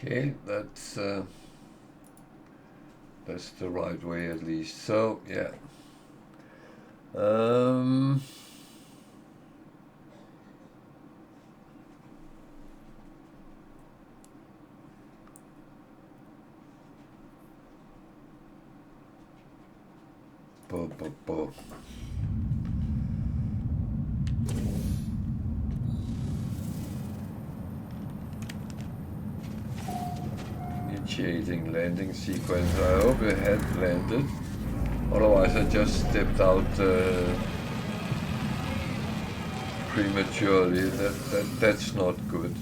Okay, that's the right way at least. So yeah. Initiating landing sequence. I hope it had landed. Otherwise, I just stepped out prematurely. That's not good.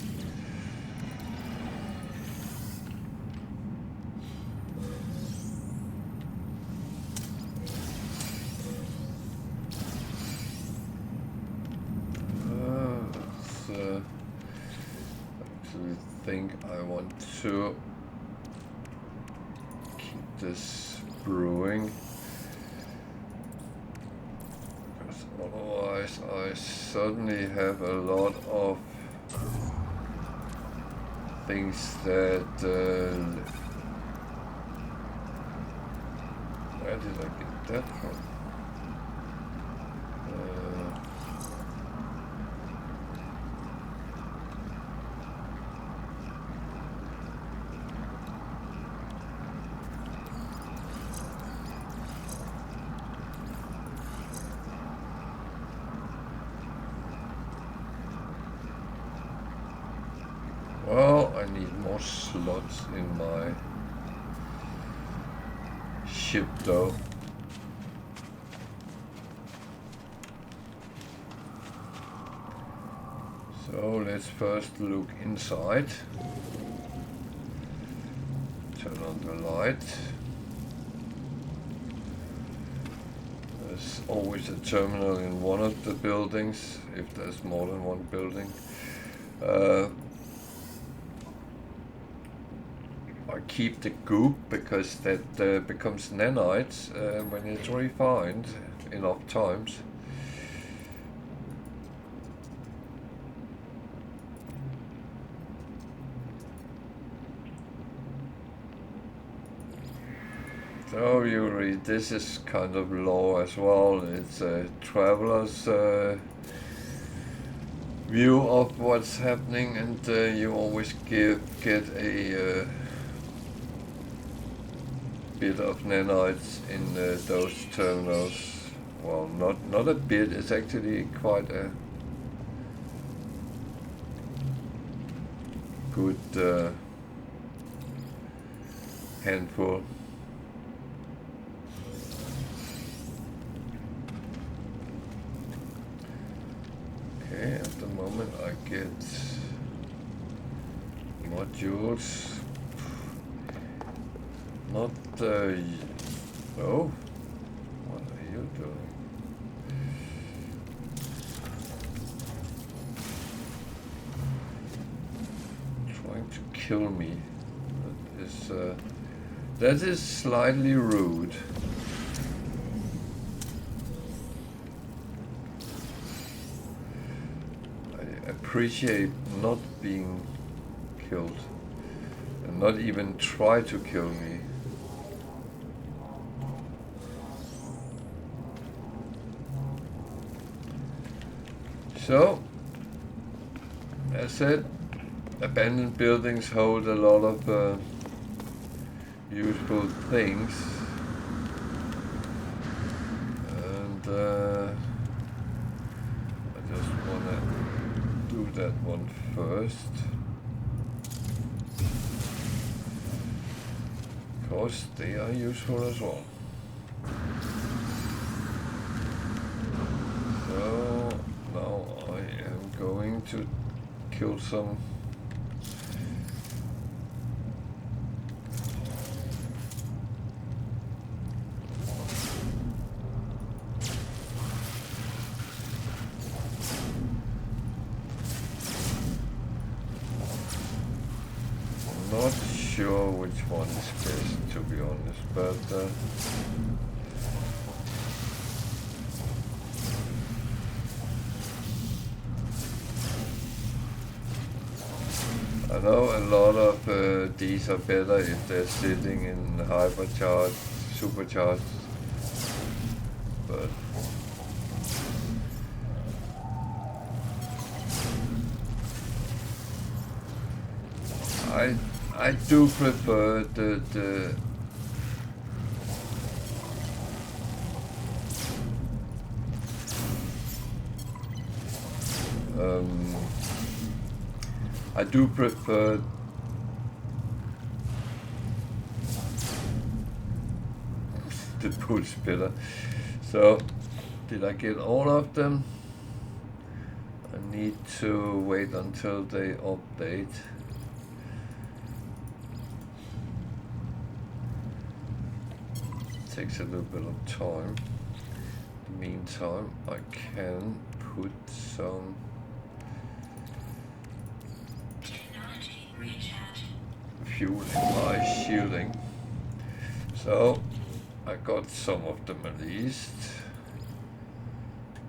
I think I want to keep this brewing, because otherwise I suddenly have a lot of things that where did I get that from? Well, I need more slots in my ship though. So let's first look inside. Turn on the light. There's always a terminal in one of the buildings, if there's more than one building. I keep the goop because that becomes nanites when it's refined enough times. So you read, this is kind of low as well. It's a traveler's view of what's happening, and you always get a bit of nanites in those terminals. Well, not a bit, it's actually quite a good handful. Okay, at the moment I get modules. Not oh, what are you doing? Trying to kill me. That is slightly rude. I appreciate not being killed and not even try to kill me. So, as said, abandoned buildings hold a lot of useful things, and I just want to do that one first, because they are useful as well. So now I am going to kill some not sure which one is best, to be honest, but I know a lot of these are better if they're sitting in hypercharged, supercharged, but I do prefer the I do prefer the push better. So, did I get all of them? I need to wait until they update. Takes a little bit of time. In the meantime, I can put some fuel in my shielding. So I got some of them at least.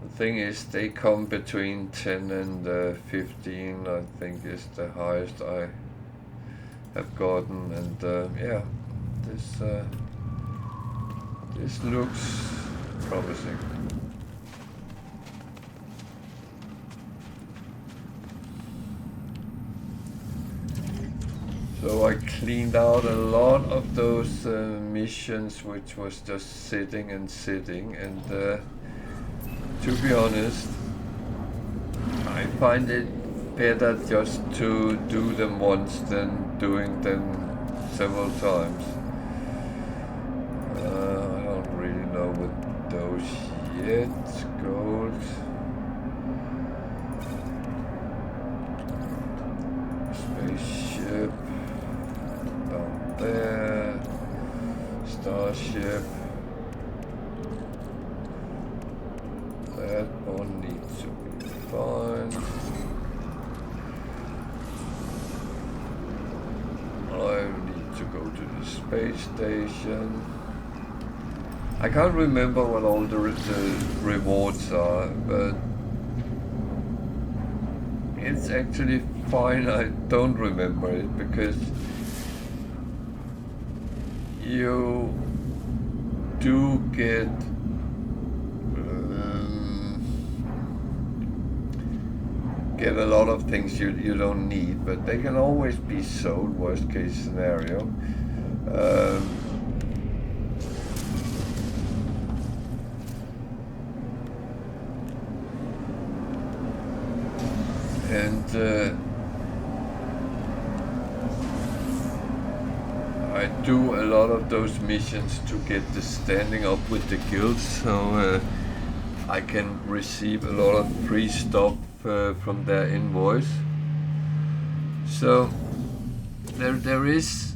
The thing is, they come between 10 and 15, I think is the highest I have gotten, and yeah, this looks promising. So I cleaned out a lot of those missions which was just sitting, and to be honest, I find it better just to do them once than doing them several times. I don't really know what those yet. Gold. Spaceship. Down there. Starship. That one needs to be fine. I need to go to the space station. I can't remember what all the rewards are, but it's actually fine. I don't remember it because you do get a lot of things you don't need, but they can always be sold, worst case scenario. I do a lot of those missions to get the standing up with the guilds, so I can receive a lot of free stuff from their invoice. So there is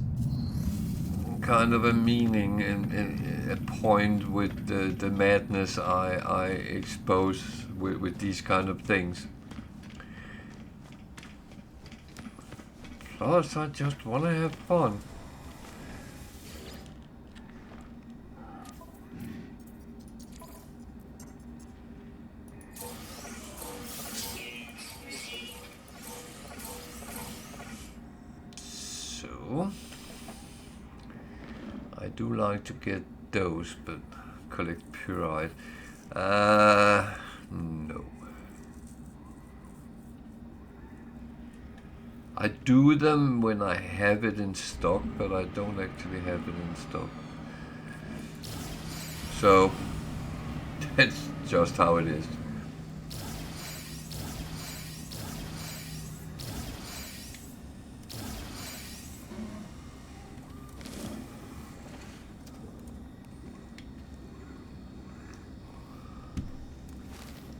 kind of a meaning and a point with the madness I expose with these kind of things. Plus, I just want to have fun. So, I do like to get those, but collect pyrite. No. I do them when I have it in stock, but I don't actually have it in stock. So, that's just how it is.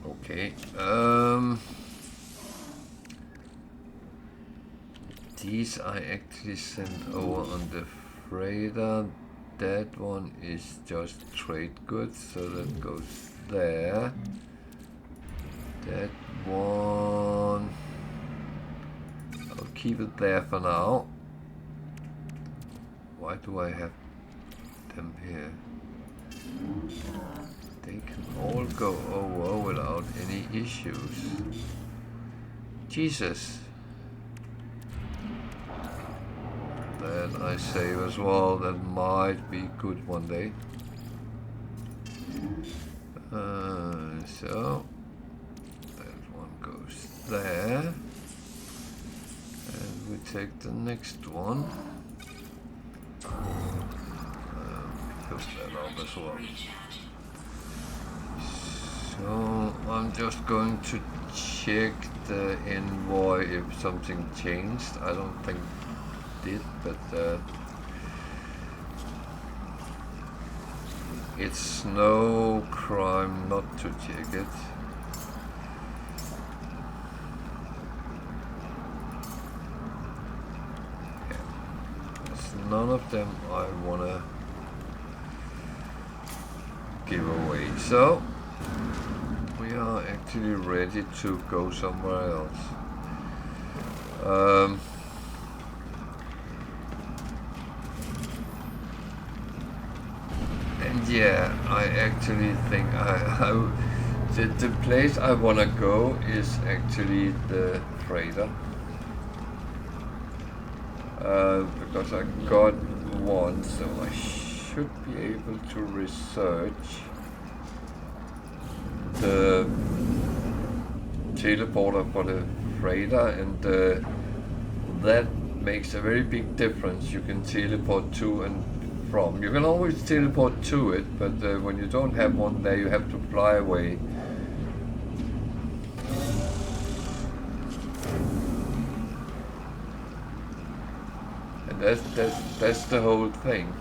Okay, these I actually sent over on the freighter. That one is just trade goods, so that goes there. That one, I'll keep it there for now. Why do I have them here? They can all go over without any issues. Jesus. Can I save as well? That might be good one day. So that one goes there, and we take the next one. Put that up as well. So I'm just going to check the envoy if something changed. I don't think it did, but it's no crime not to check it. Yeah. There's none of them I wanna give away. So we are actually ready to go somewhere else. And yeah, I actually think the place I want to go is actually the freighter. Because I got one, so I should be able to research the teleporter for the freighter, and that makes a very big difference. You can teleport to and from. You can always teleport to it, but when you don't have one there, you have to fly away. And that's the whole thing.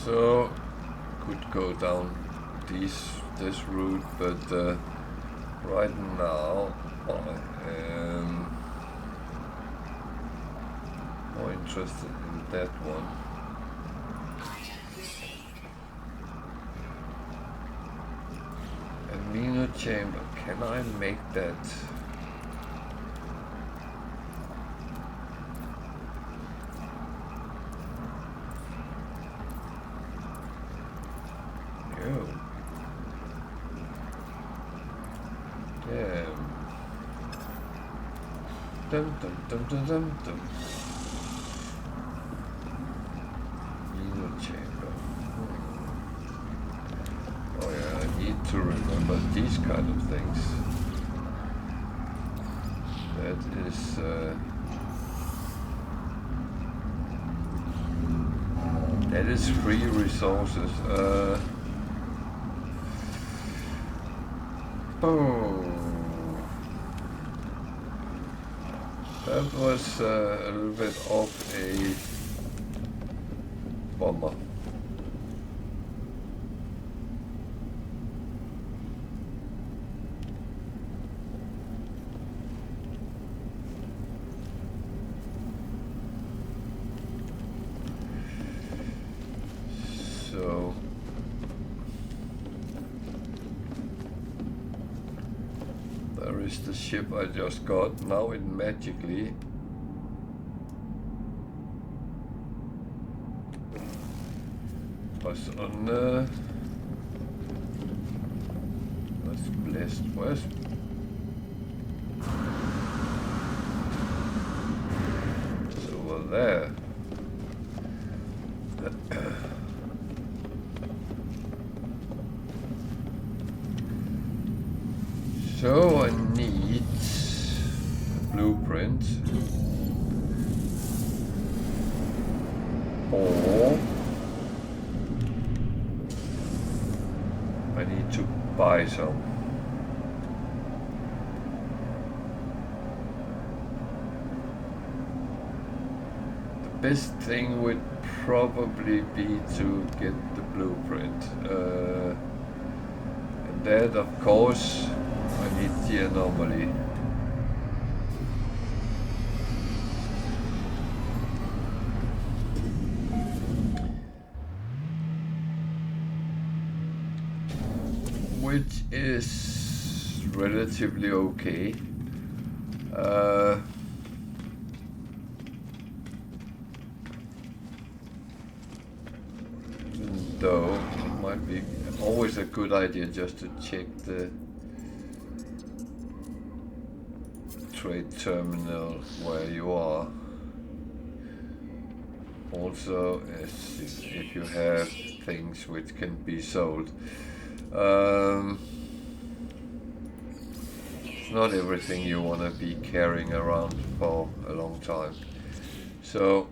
So could go down this route, but right now I am more interested in that one. Amino chamber, can I make that? Dum dum dum dum dum dum. Amino chamber. Oh yeah, I need to remember these kind of things. That is free resources. That was a little bit of a bummer. So there is the ship I just got. Now it magically was on that's blessed west. It's over there. So I need a blueprint, or I need to buy some. The best thing would probably be to get the blueprint. And that, of course, I need the anomaly. which is relatively okay. Though it might be always a good idea just to check the trade terminal where you are. Also, if you have things which can be sold. It's not everything you want to be carrying around for a long time. So,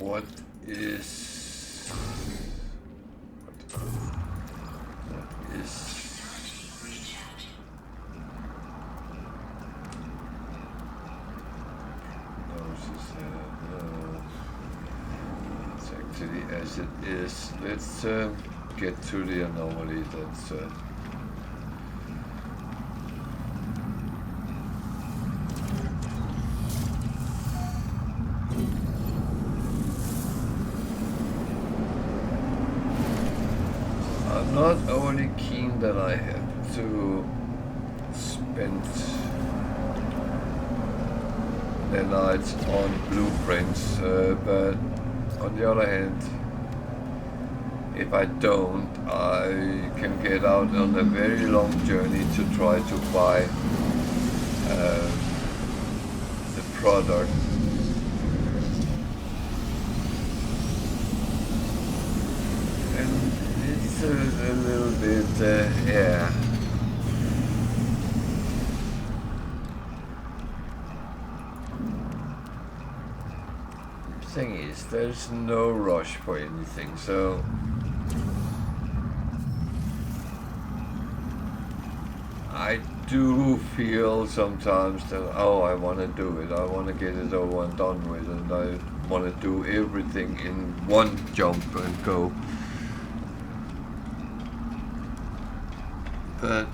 what is it's actually as it is. Let's get to the anomaly. That's I'm not only keen that I have to spend the nights on blueprints, but on the other hand, if I don't, I can get out on a very long journey to try to buy the product. And it's a little bit, yeah. Thing is, there's no rush for anything, so I do feel sometimes that, oh, I want to do it, I want to get it over and done with, and I want to do everything in one jump and go. But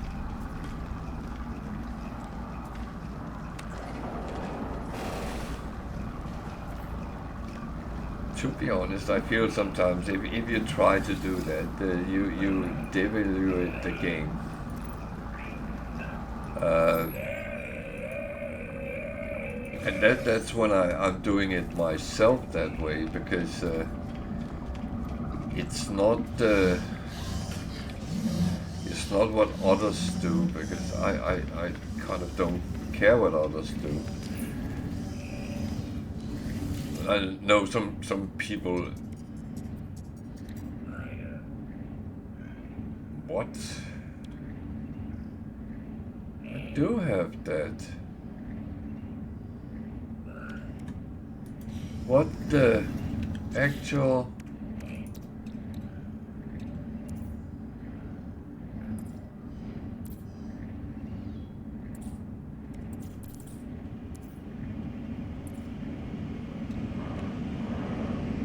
to be honest, I feel sometimes if you try to do that, you devaluate the game. And that's when I'm doing it myself that way, because it's not what others do, because I kind of don't care what others do. I know some people. What? I do have that. What the actual?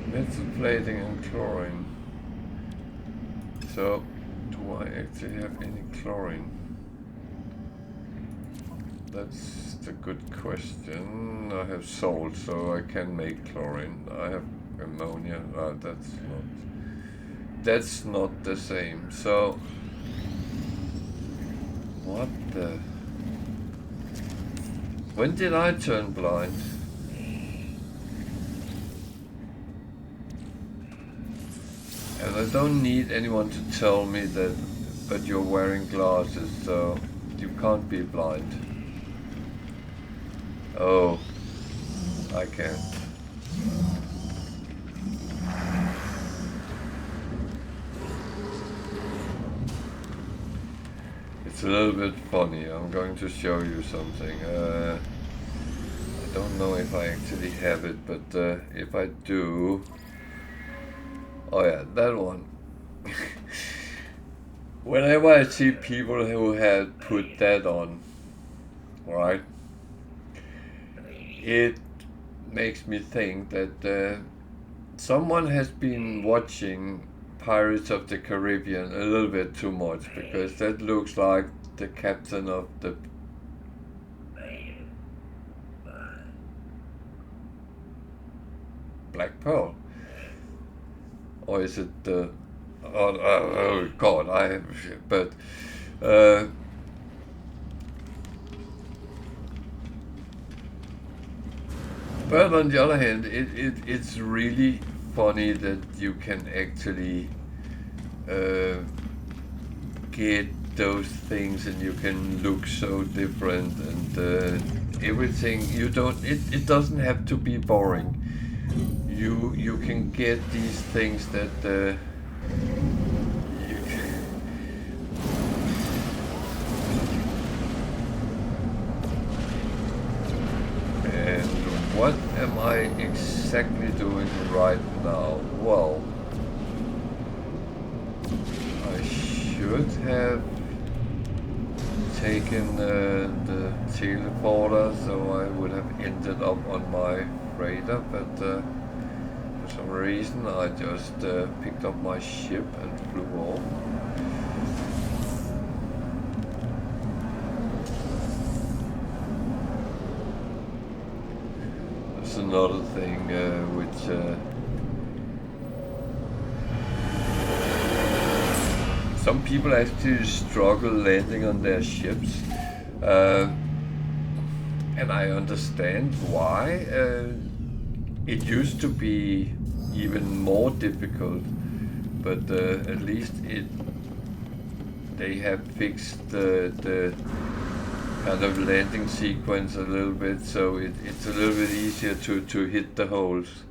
Metal plating and chlorine. So, do I actually have any chlorine? That's the good question. I have salt, so I can make chlorine. I have ammonia. That's not the same. So, what the? When did I turn blind? And I don't need anyone to tell me that, but you're wearing glasses, so you can't be blind. Oh, I can't. It's a little bit funny. I'm going to show you something. I don't know if I actually have it, but if I do... Oh yeah, that one. Whenever I see people who had put that on, right, it makes me think that someone has been watching Pirates of the Caribbean a little bit too much, because that looks like the captain of the Black Pearl. Or is it the... oh God, but but on the other hand, it's really funny that you can actually get those things and you can look so different and everything. You don't. It doesn't have to be boring. You can get these things that you, and what am I exactly doing right now? Well, I should have taken the teleporter, so I would have ended up on my freighter, but for some reason I just picked up my ship and flew off. That's another thing which some people actually struggle landing on their ships, and I understand why. It used to be even more difficult, but at least they have fixed the kind of landing sequence a little bit, so it's a little bit easier to hit the holes.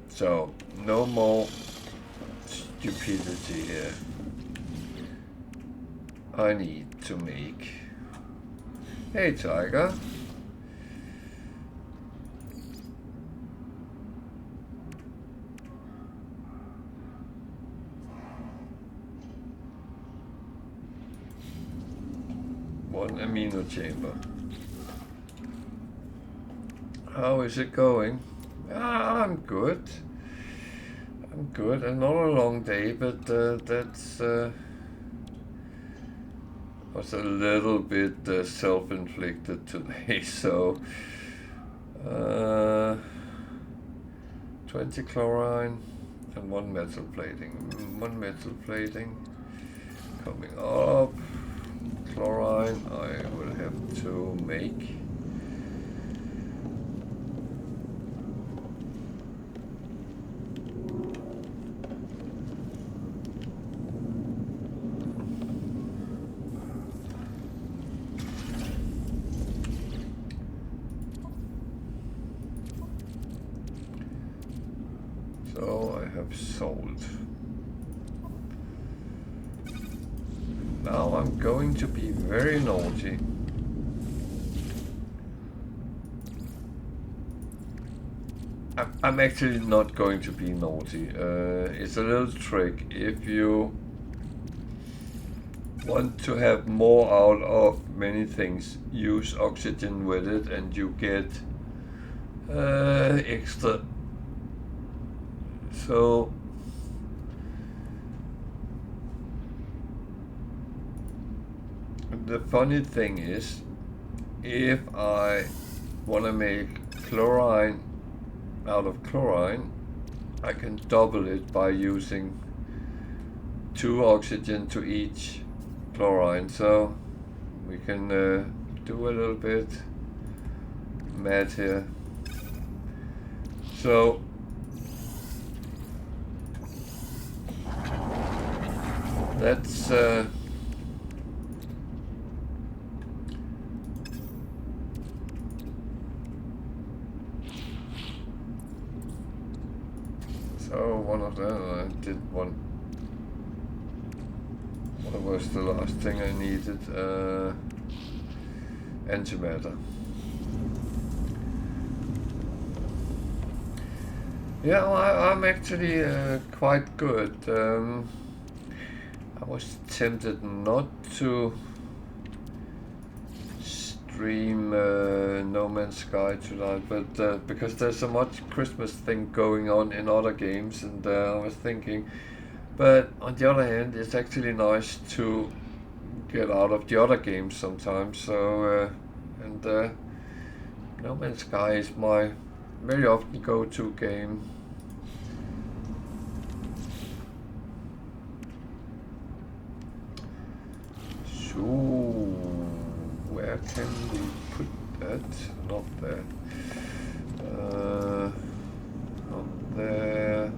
So, no more stupidity here. I need to make... Hey, Tiger. One amino chamber. How is it going? I'm good. I'm good. Another long day, but that's was a little bit self-inflicted today. So 20 chlorine and 1 metal plating. 1 metal plating coming up. Chlorine I will have to make. So I have sold. Now I'm going to be very naughty. I'm actually not going to be naughty. It's a little trick. If you want to have more out of many things, use oxygen with it and you get extra. So the funny thing is, if I want to make chlorine out of chlorine, I can double it by using 2 oxygen to each chlorine. So we can do a little bit math here. So that's so one of them I did one. What was the last thing I needed? Antimatter. Yeah, well, I'm actually quite good. I was tempted not to stream No Man's Sky tonight, but because there's so much Christmas thing going on in other games, and I was thinking, but on the other hand, it's actually nice to get out of the other games sometimes. So and No Man's Sky is my very often go-to game. So where can we put that? Not there. Not there.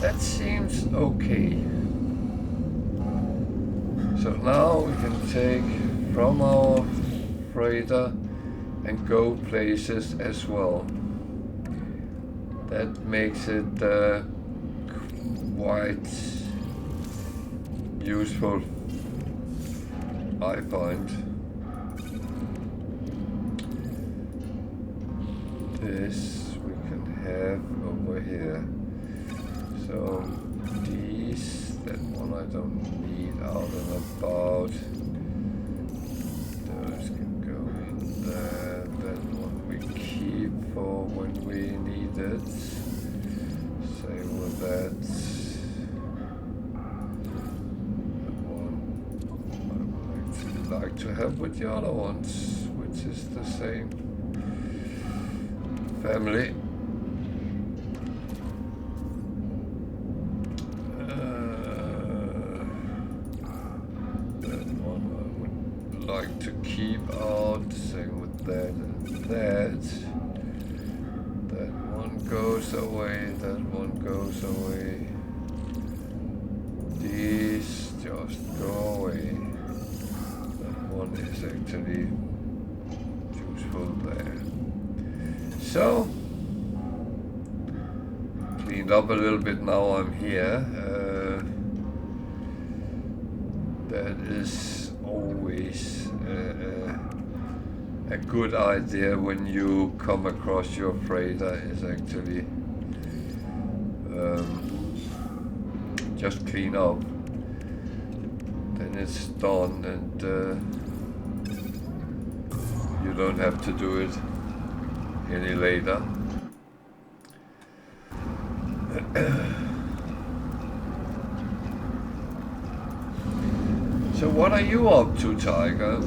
That seems okay. So now we can take from our freighter and go places as well. That makes it quite useful, I find. This we can have over here. So these, that one I don't need out and about. Those can go in there. That one we keep for when we need it. Same with that. That one I would actually like to have with the other ones, which is the same family. Keep out, same with that and that. That one goes away, that one goes away. These just go away. That one is actually useful there. So, cleaned up a little bit now I'm here. That is always a good idea when you come across your freighter is actually just clean up, then it's done, and you don't have to do it any later. So what are you up to, Tiger?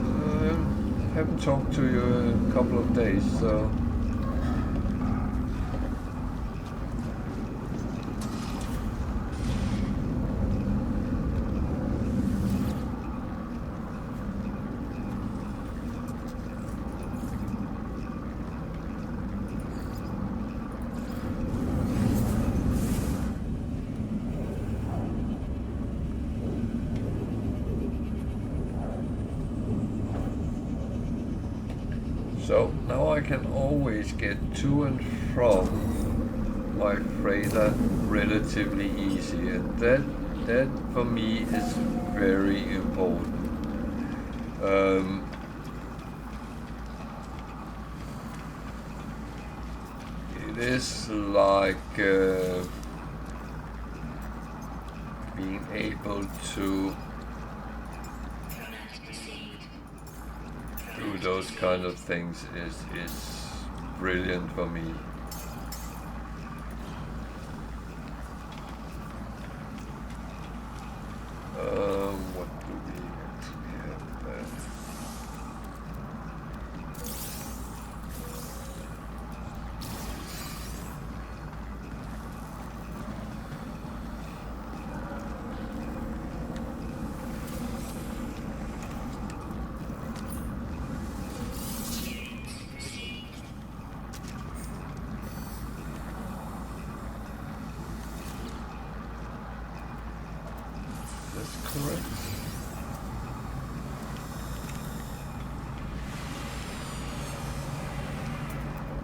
Haven't talked to you in a couple of days, so. So now I can always get to and from my freighter relatively easy, and that for me is very important. It is like being able to do those kind of things is brilliant for me. What do we actually have there? Correct.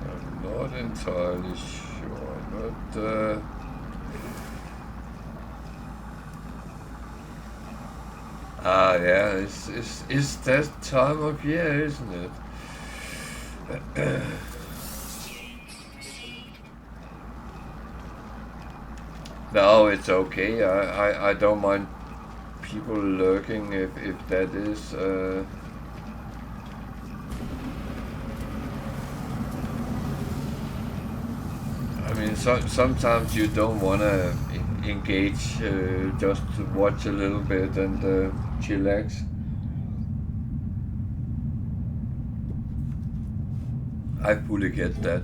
I'm not entirely sure, but yeah, it's that time of year, isn't it? No, it's okay. I don't mind people lurking if that is. I mean, sometimes you don't want to engage, just to watch a little bit and chillax. I fully get that.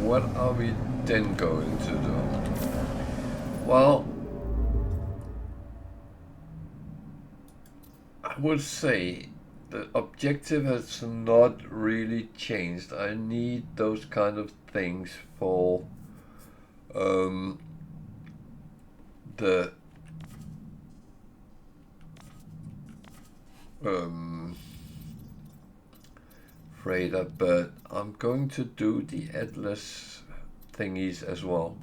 What are we then going to do? Well, I would say the objective has not really changed. I need those kind of things for um, the um, freighter, but I'm going to do the Atlas thingies as well.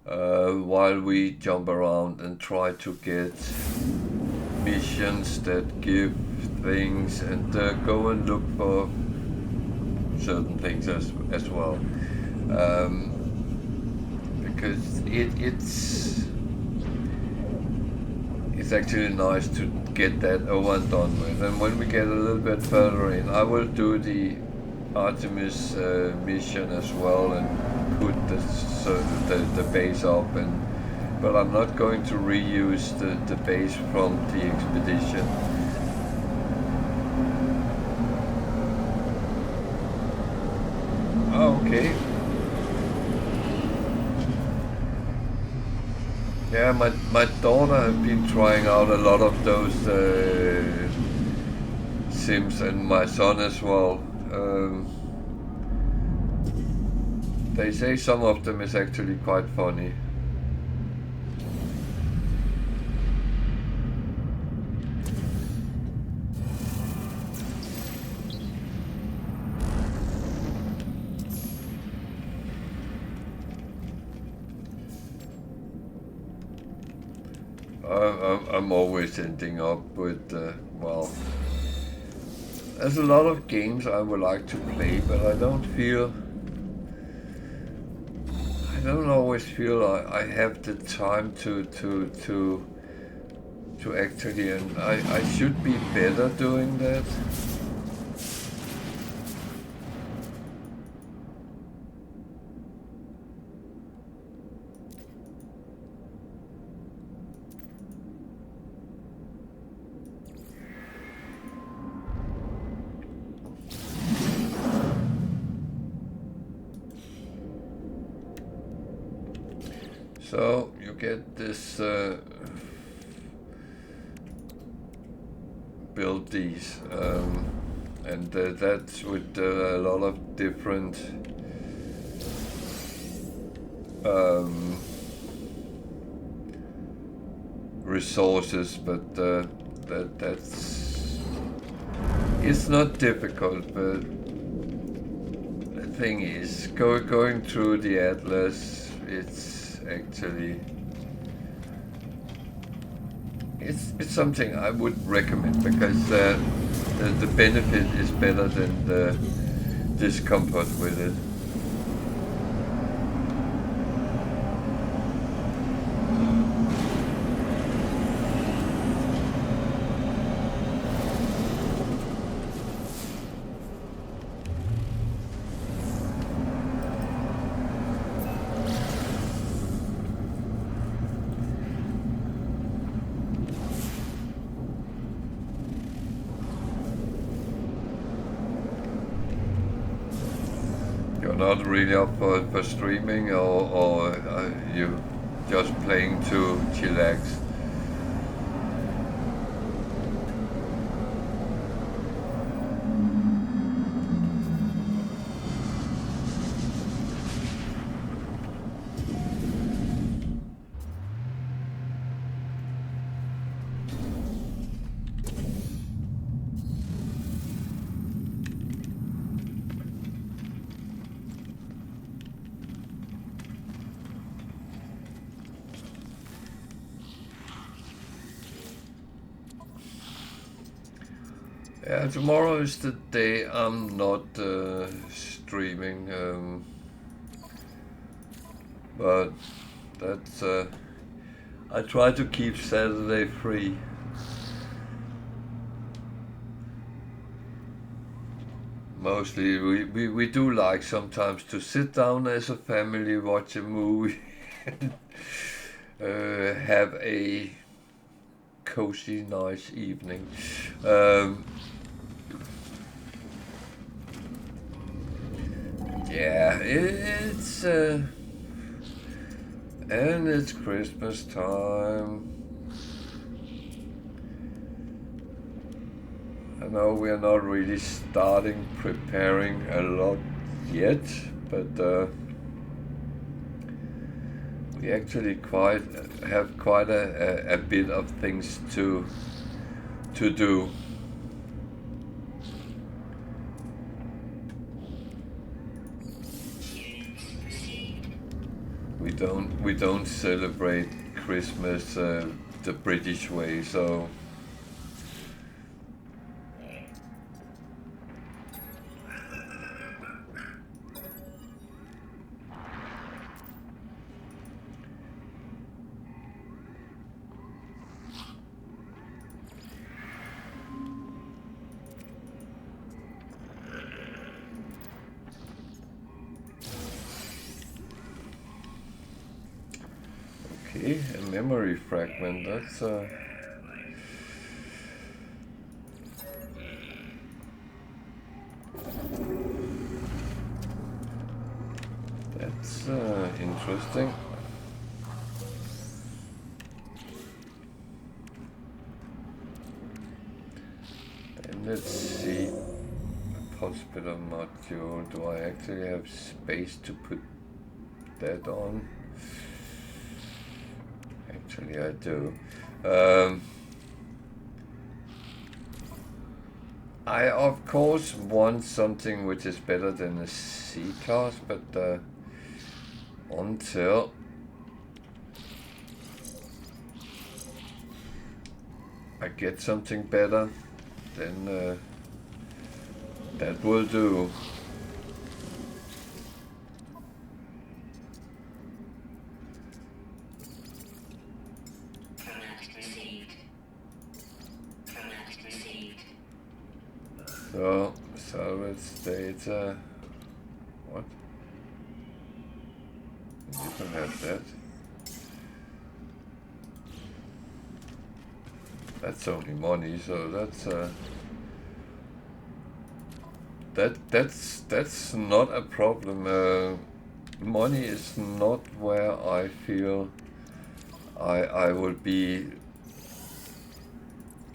While we jump around and try to get missions that give things and go and look for certain things as well. Because it's actually nice to get that over and done with. And when we get a little bit further in, I will do the Artemis mission as well and put the base up, but I'm not going to reuse the base from the expedition. Okay. Yeah, my daughter has been trying out a lot of those sims, and my son as well. They say some of them is actually quite funny. I'm always ending up with, well, there's a lot of games I would like to play, but I don't always feel I have the time to actually, and I should be better doing that. So you get this build these, and that's with a lot of different resources, but that's it's not difficult. But the thing is, going through the Atlas, it's actually it's something I would recommend, because the benefit is better than the discomfort with it. Not really up for streaming, or you just playing to chillax? Yeah, tomorrow is the day I'm not streaming, but that's I try to keep Saturday free. Mostly we do like sometimes to sit down as a family, watch a movie, have a cozy, nice evening. Yeah, it's and it's Christmas time. I know we are not really starting preparing a lot yet, but we actually have quite a bit of things to do. We don't celebrate Christmas the British way, so. Okay, a memory fragment, that's interesting. And let's see, hospital module, do I actually have space to put that on? Actually I do. I of course want something which is better than a C-class, but until I get something better, then that will do. So, salvage data, what? You can have that. That's only money, so that's not a problem. Money is not where I feel I will be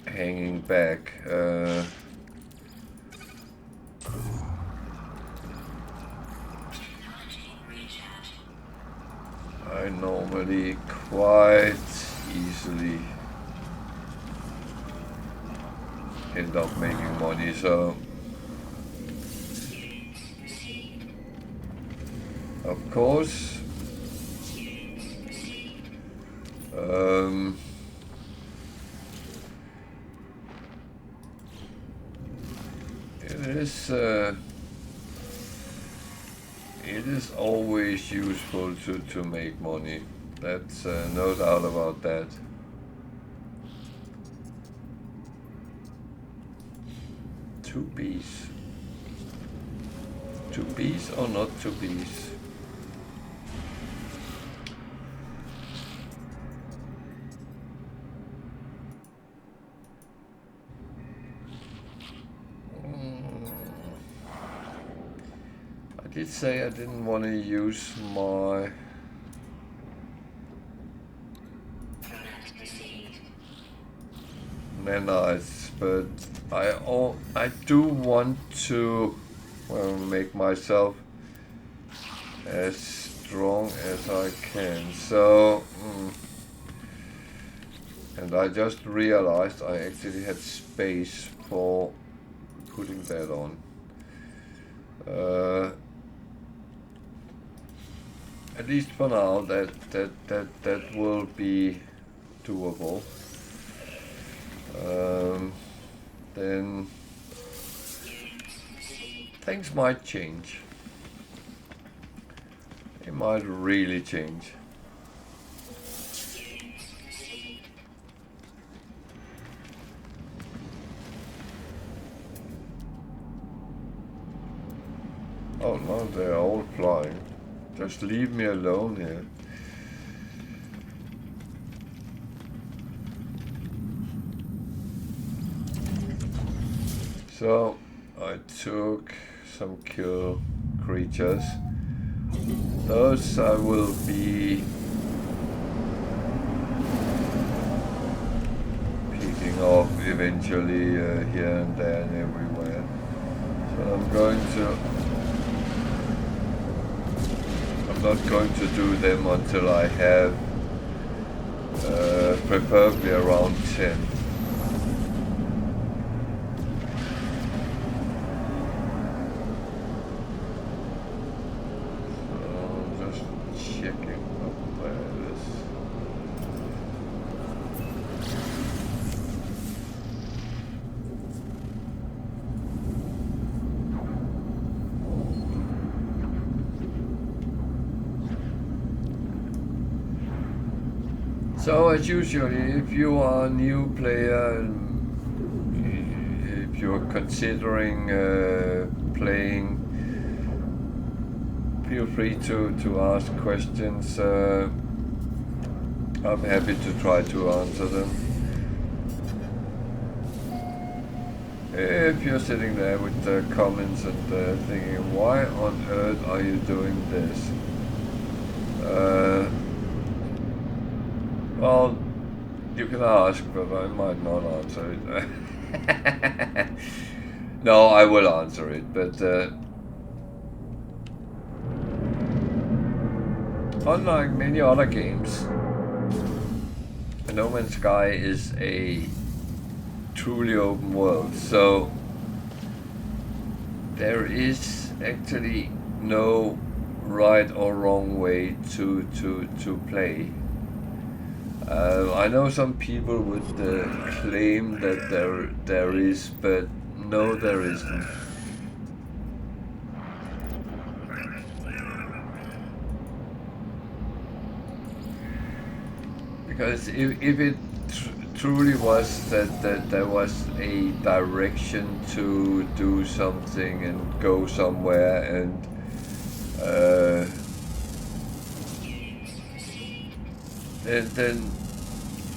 hanging back. I normally quite easily end up making money, so of course it is always useful to make money. That's no doubt about that. Two bees. Two bees or not two bees? I did say I didn't want to use my nanites, but I do want to make myself as strong as I can. So, and I just realized I actually had space for putting that on. At least for now, that will be doable. Then things might change. It might really change. Oh no, they're all flying. Just leave me alone here. So, I took some kill creatures. Those I will be picking off eventually here and there and everywhere. So I'm not going to do them until I have preferably around 10. So as usual, if you are a new player, if you're considering playing, feel free to ask questions. I'm happy to try to answer them. If you're sitting there with the comments and thinking, why on earth are you doing this? Well, you can ask, but I might not answer it. No, I will answer it, but unlike many other games, No Man's Sky is a truly open world, so there is actually no right or wrong way to play. I know some people would claim that there is, but no, there isn't. Because if it truly was that there was a direction to do something and go somewhere and then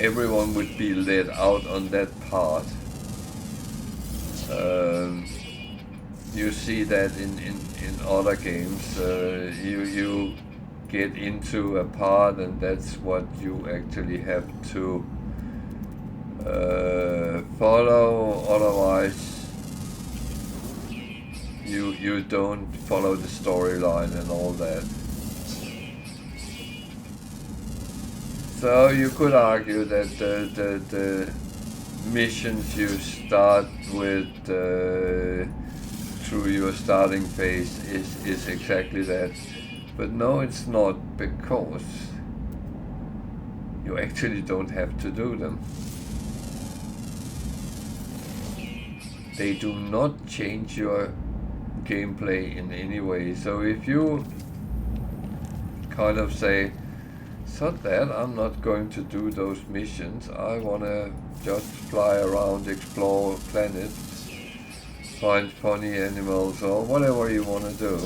everyone would be led out on that path. You see that in other games, you get into a path and that's what you actually have to follow. Otherwise, you don't follow the storyline and all that. So you could argue that the missions you start with through your starting phase is exactly that. But no, it's not, because you actually don't have to do them. They do not change your gameplay in any way. So if you kind of say, so that I'm not going to do those missions, I want to just fly around, explore planets, find funny animals or whatever you want to do.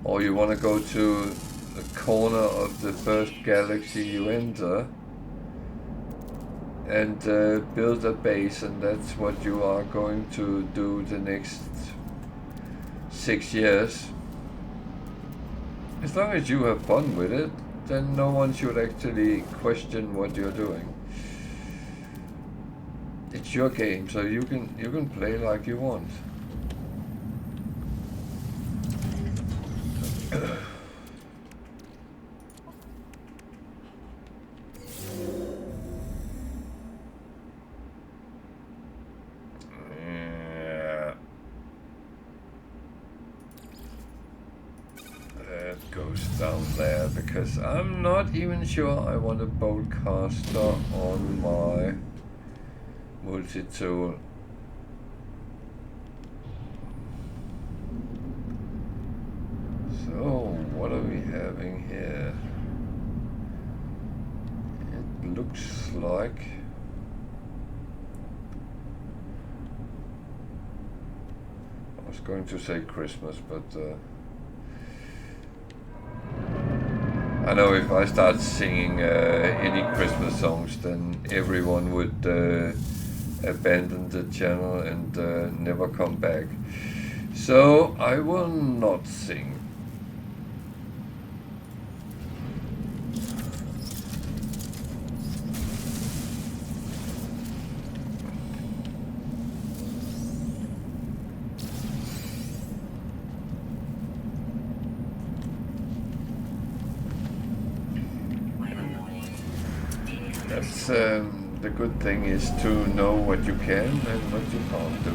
Or you want to go to the corner of the first galaxy you enter and build a base, and that's what you are going to do the next 6 years. As long as you have fun with it, then no one should actually question what you're doing. It's your game, so you can play like you want. Down there, because I'm not even sure I want a bowcaster on my multi-tool. So, what are we having here? It looks like I was going to say Christmas, but I know if I start singing any Christmas songs, then everyone would abandon the channel and never come back. So I will not sing. That's the good thing is to know what you can and what you can't do.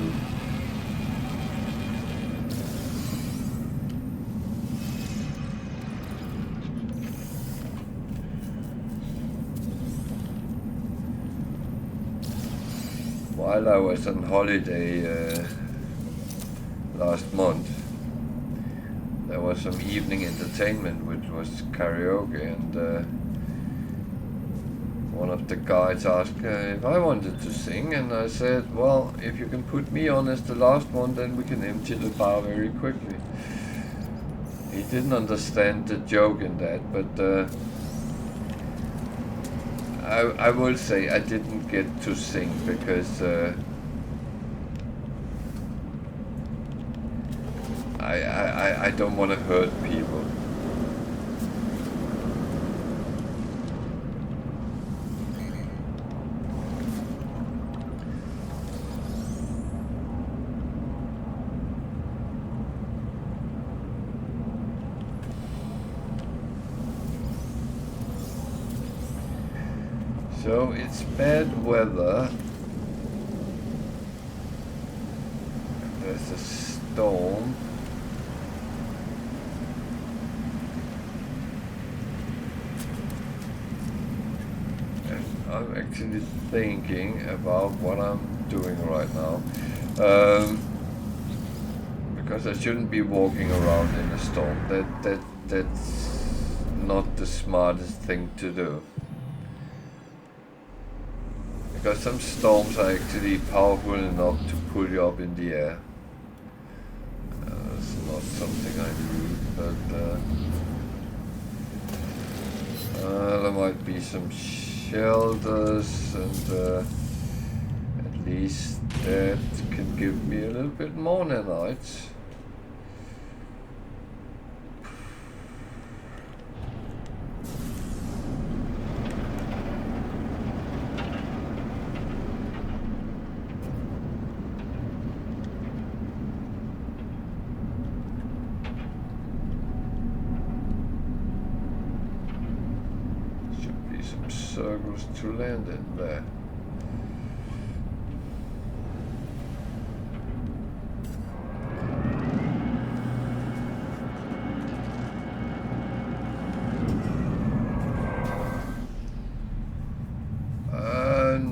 While I was on holiday last month, there was some evening entertainment which was karaoke, and one of the guys asked if I wanted to sing, and I said, well, if you can put me on as the last one, then we can empty the bar very quickly. He didn't understand the joke in that, but I will say I didn't get to sing because I don't want to hurt people. So it's bad weather. There's a storm. And I'm actually thinking about what I'm doing right now. Because I shouldn't be walking around in a storm. That's not the smartest thing to do. Because some storms are actually powerful enough to pull you up in the air. It's not something I do, but there might be some shelters, and at least that can give me a little bit more nanites. Circles to land in there.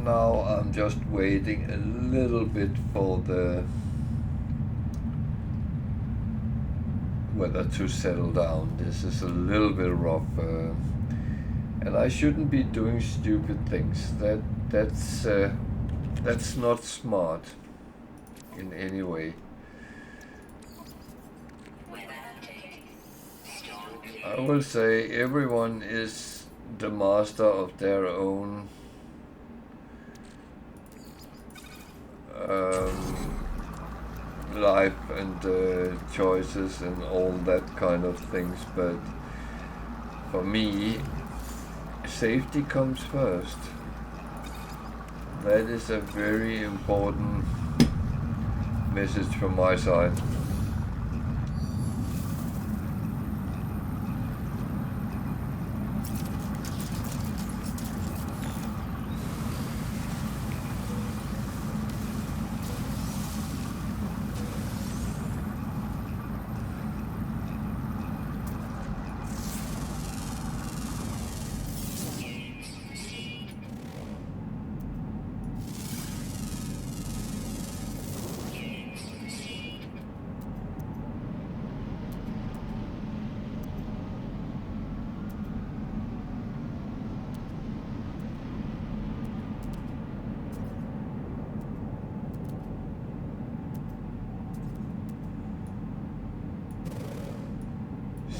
Now I'm just waiting a little bit for the weather to settle down. This is a little bit rough. And I shouldn't be doing stupid things. That's not smart in any way. I will say everyone is the master of their own life and choices and all that kind of things, but for me, safety comes first. That is a very important message from my side.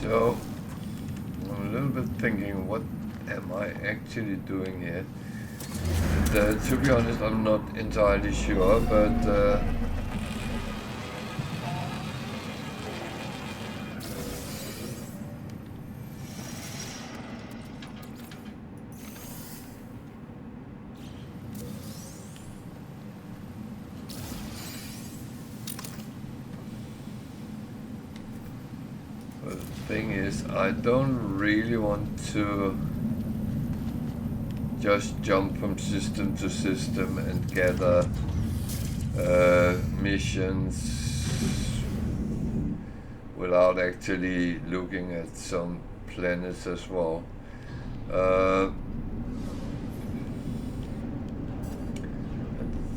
So I'm a little bit thinking, what am I actually doing here? And, to be honest, I'm not entirely sure, but the thing is, I don't really want to just jump from system to system and gather missions without actually looking at some planets as well. The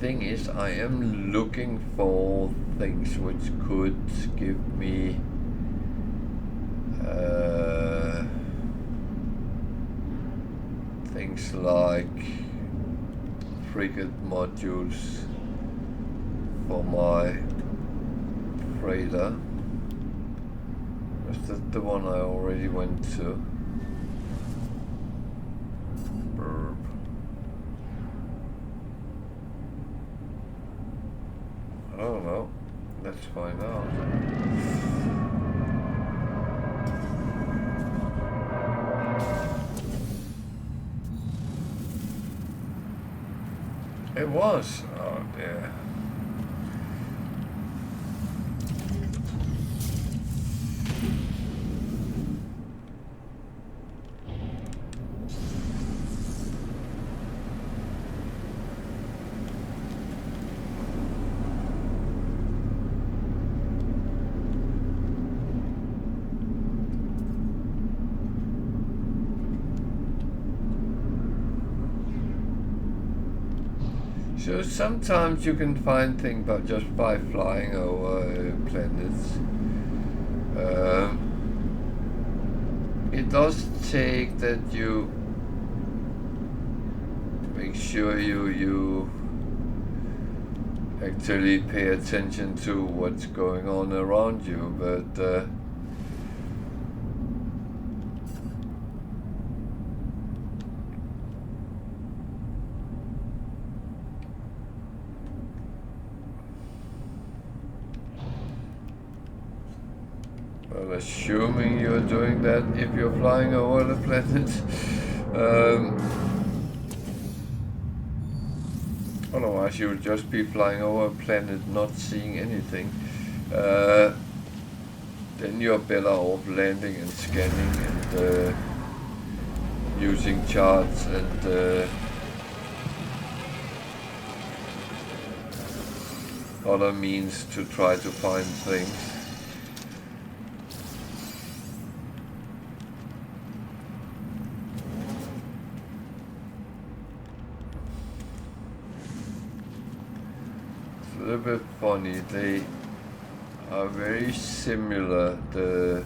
thing is, I am looking for things which could give me things like frigate modules for my freighter. Was that the one I already went to? Burp. I don't know. Let's find out. It was. Oh dear. So sometimes you can find things just by flying over planets. It does take that you make sure you actually pay attention to what's going on around you, but well, assuming you're doing that if you're flying over the planet. Otherwise you would just be flying over a planet not seeing anything. Then you're better off landing and scanning and using charts and other means to try to find things. A little bit funny, they are very similar, the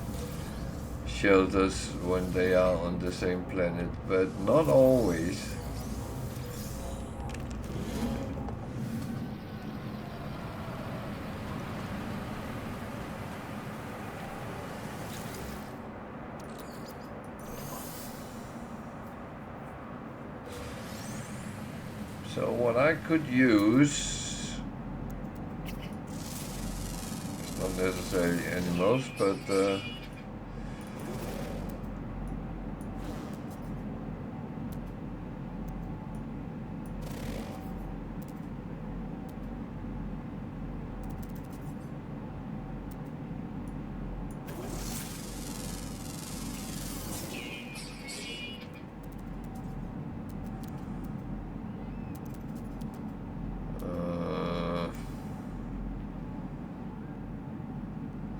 shelters, when they are on the same planet, but not always. So what I could use, not necessarily animals, but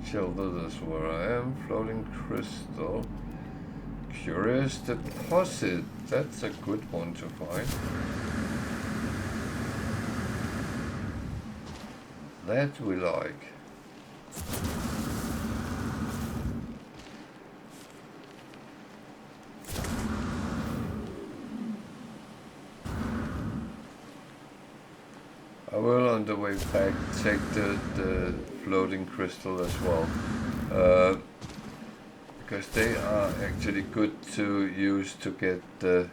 shelter is where I am. Floating crystal. Curious deposit. That's a good one to find. That we like. I will on the way back check the floating crystal as well. because they are actually good to use to get the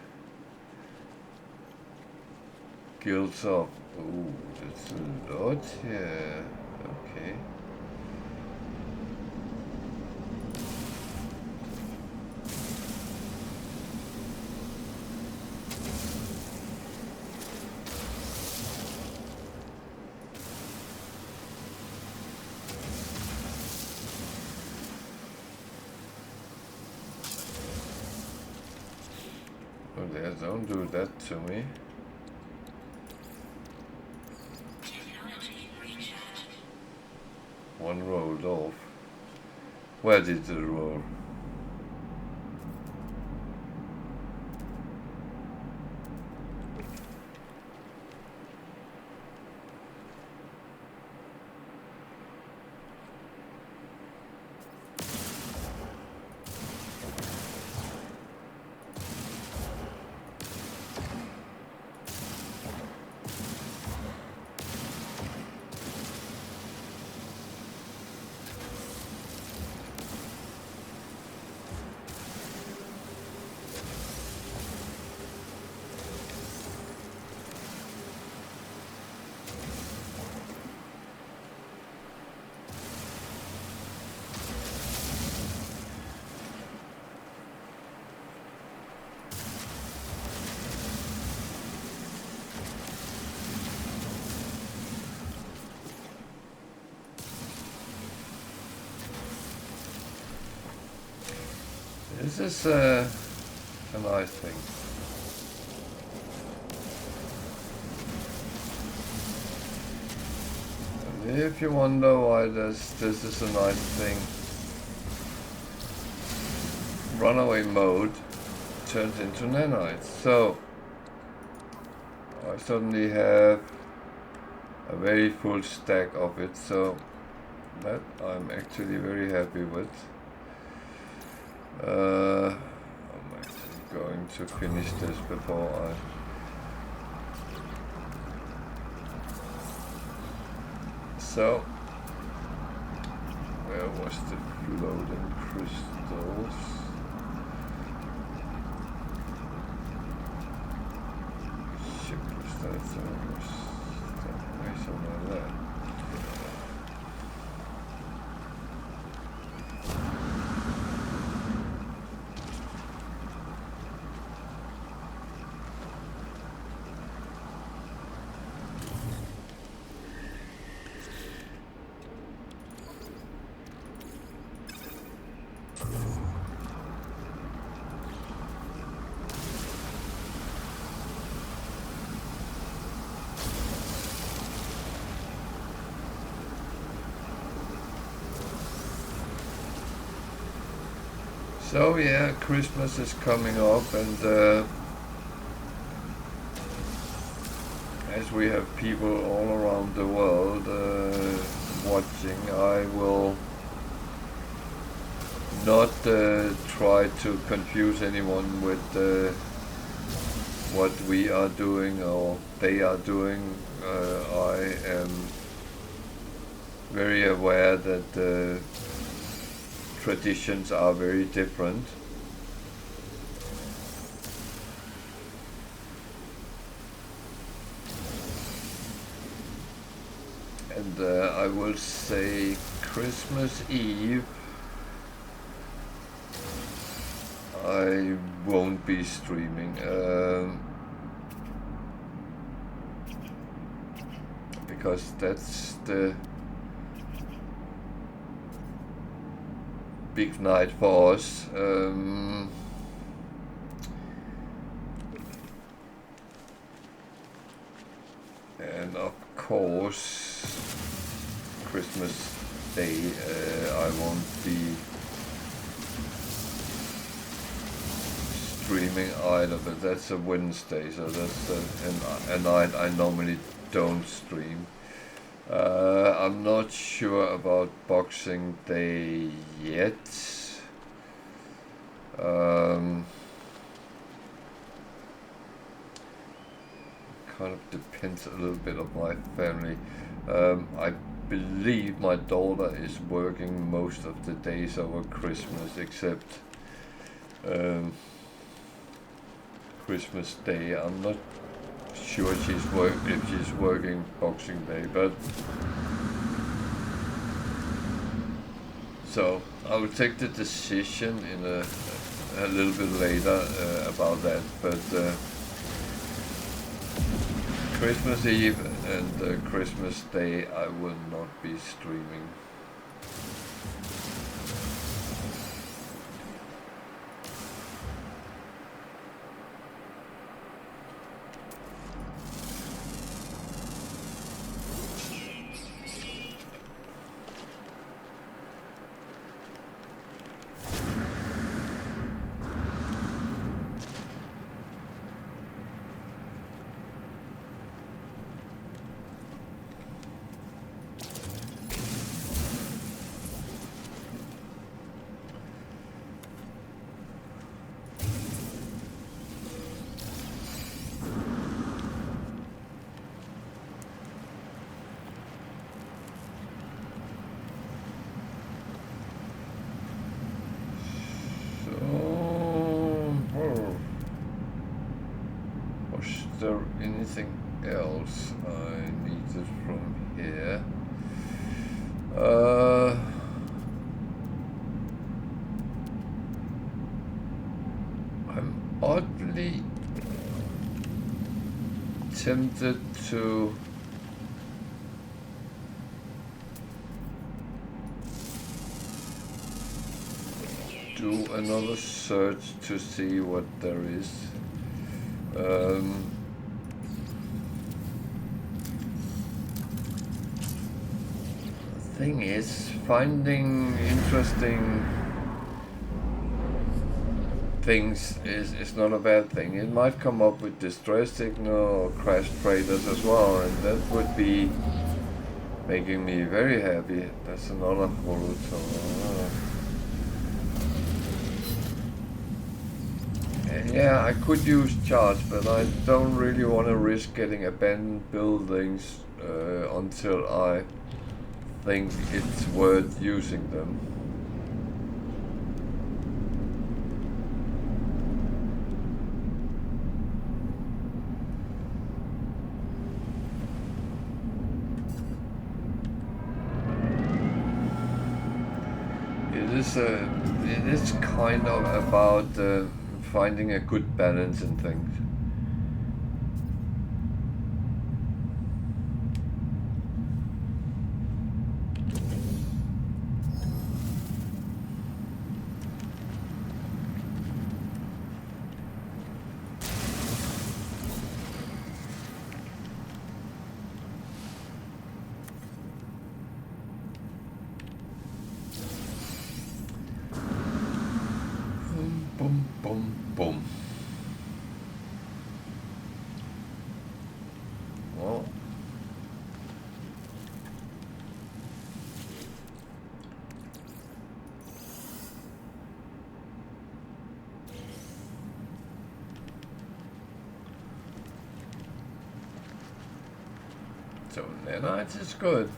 guilds up. Ooh, that's a lot, yeah, okay. Oh, yeah, don't do that to me. One rolled off. Where did it roll? This is a nice thing. And if you wonder why this is a nice thing, runaway mode turns into nanites. So I suddenly have a very full stack of it, so that I'm actually very happy with. I'm actually going to finish this before I... So, where was the floating crystals? Ship crystals, way somewhere there. So yeah, Christmas is coming up, and as we have people all around the world watching, I will not try to confuse anyone with what we are doing or they are doing. I am very aware that traditions are very different. And I will say Christmas Eve I won't be streaming because that's the big night for us. And of course, Christmas Day I won't be streaming either, but that's a Wednesday, so that's a night I normally don't stream. I'm not sure about Boxing Day yet. Kind of depends a little bit on my family. I believe my daughter is working most of the days over Christmas, except Christmas Day. I'm not sure if she's working Boxing Day, but so I will take the decision in a little bit later about that. But Christmas Eve and Christmas Day I will not be streaming. Is there anything else I needed from here? I'm oddly tempted to do another search to see what there is. Thing is, finding interesting things is not a bad thing. It might come up with distress signal or crash traders as well, and that would be making me very happy. That's another route. And yeah, I could use charge, but I don't really want to risk getting abandoned buildings until I think it's worth using them. It is kind of about finding a good balance in things. Boom, boom, boom. Well, so nanites is good.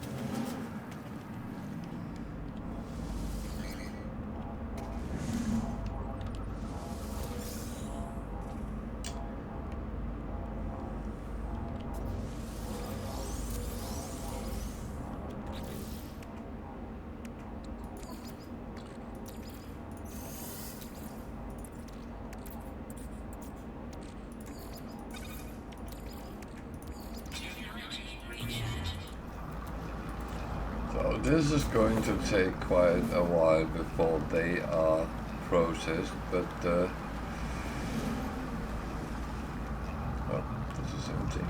So this is going to take quite a while before they are processed, but oh, this is empty.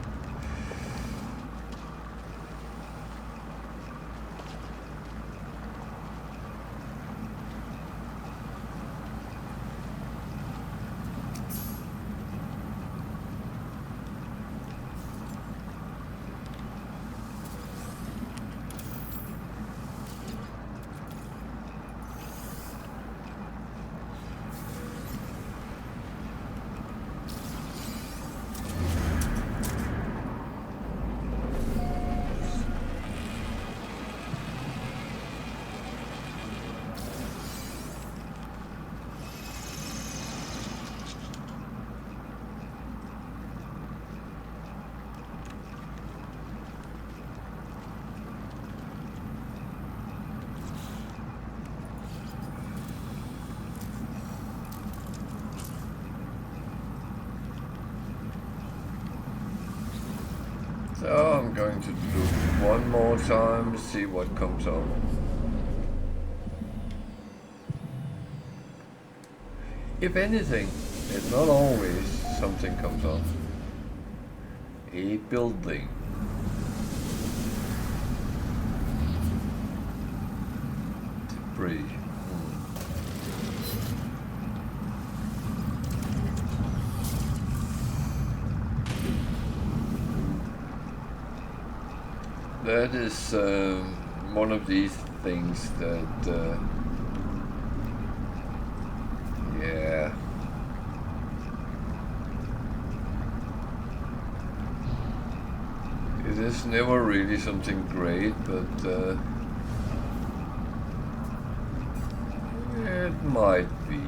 So I'm going to look one more time, see what comes up. If anything, it's not always something comes up. A building. Debris. That is one of these things that, yeah. It is never really something great, but it might be.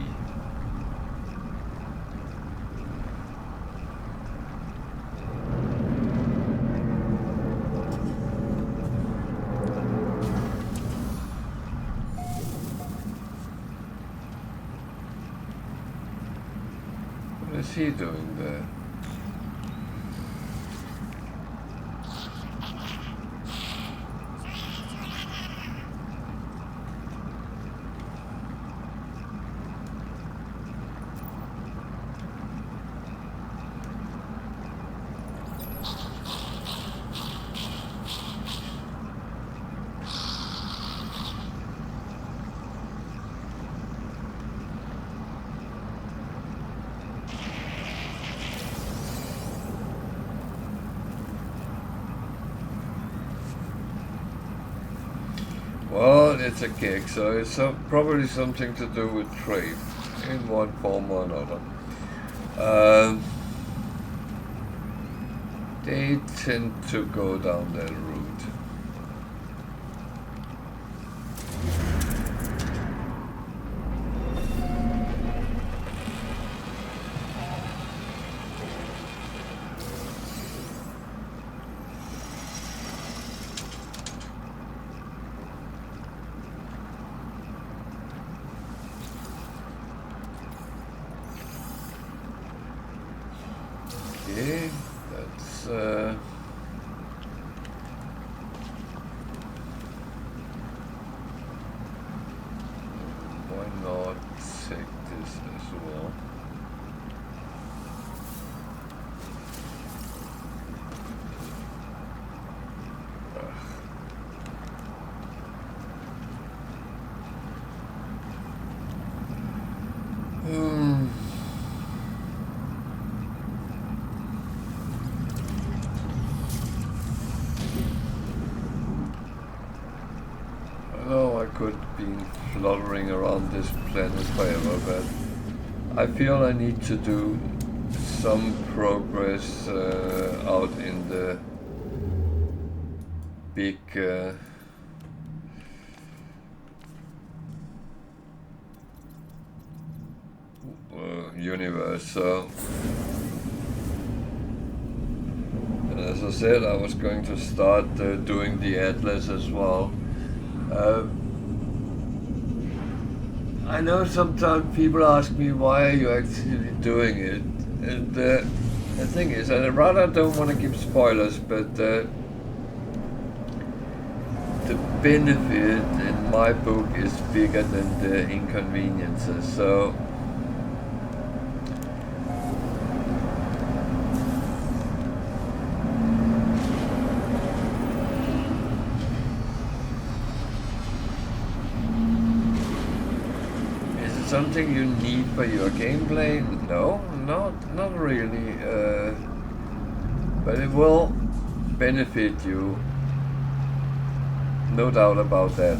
What is he doing there? Well, it's a gig, so it's probably something to do with trade in one form or another. They tend to go down that route. Okay, that's why not take this as well? I know I could be fluttering around this planet forever, but I feel I need to do some progress out in the big universe. So, and as I said, I was going to start doing the atlas as well. I know sometimes people ask me why are you actually doing it, and the thing is, I rather don't want to give spoilers, but the benefit in my book is bigger than the inconveniences. So something you need for your gameplay? No, not really. But it will benefit you, no doubt about that.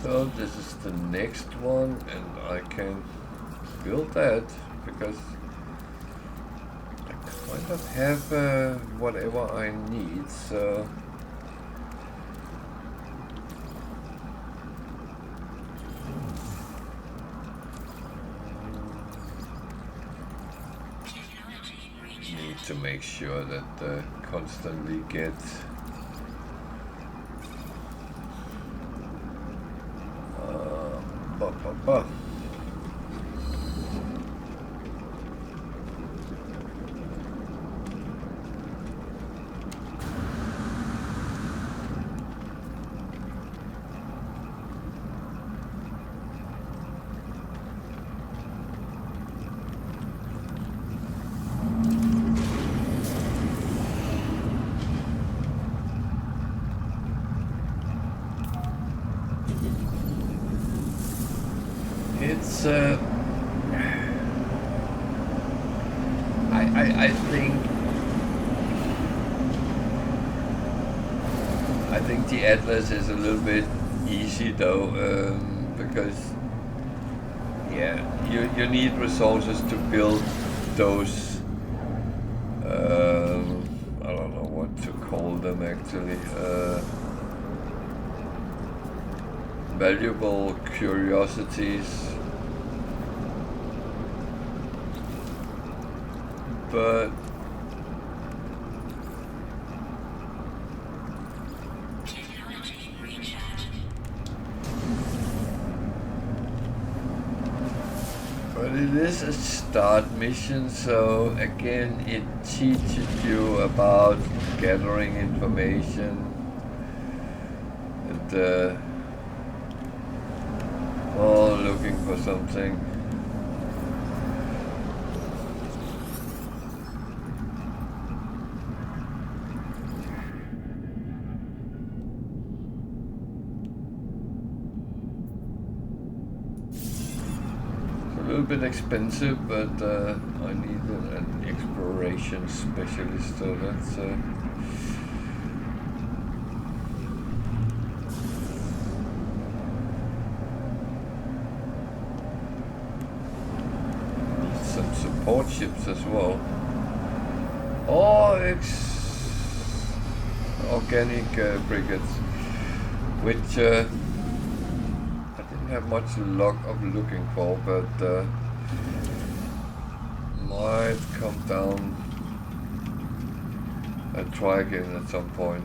So this is the next one, and I can build that because I kind of have whatever I need. So need to make sure that constantly get ba. It's I think the Atlas is a little bit easy though, because yeah, you need resources to build those I don't know what to call them actually, valuable curiosities. But it is a start mission, so again it teaches you about gathering information and looking for something. A little bit expensive, but I need an exploration specialist, so that's need some support ships as well. Or organic frigates, which have much luck of looking for, but might come down and try again at some point,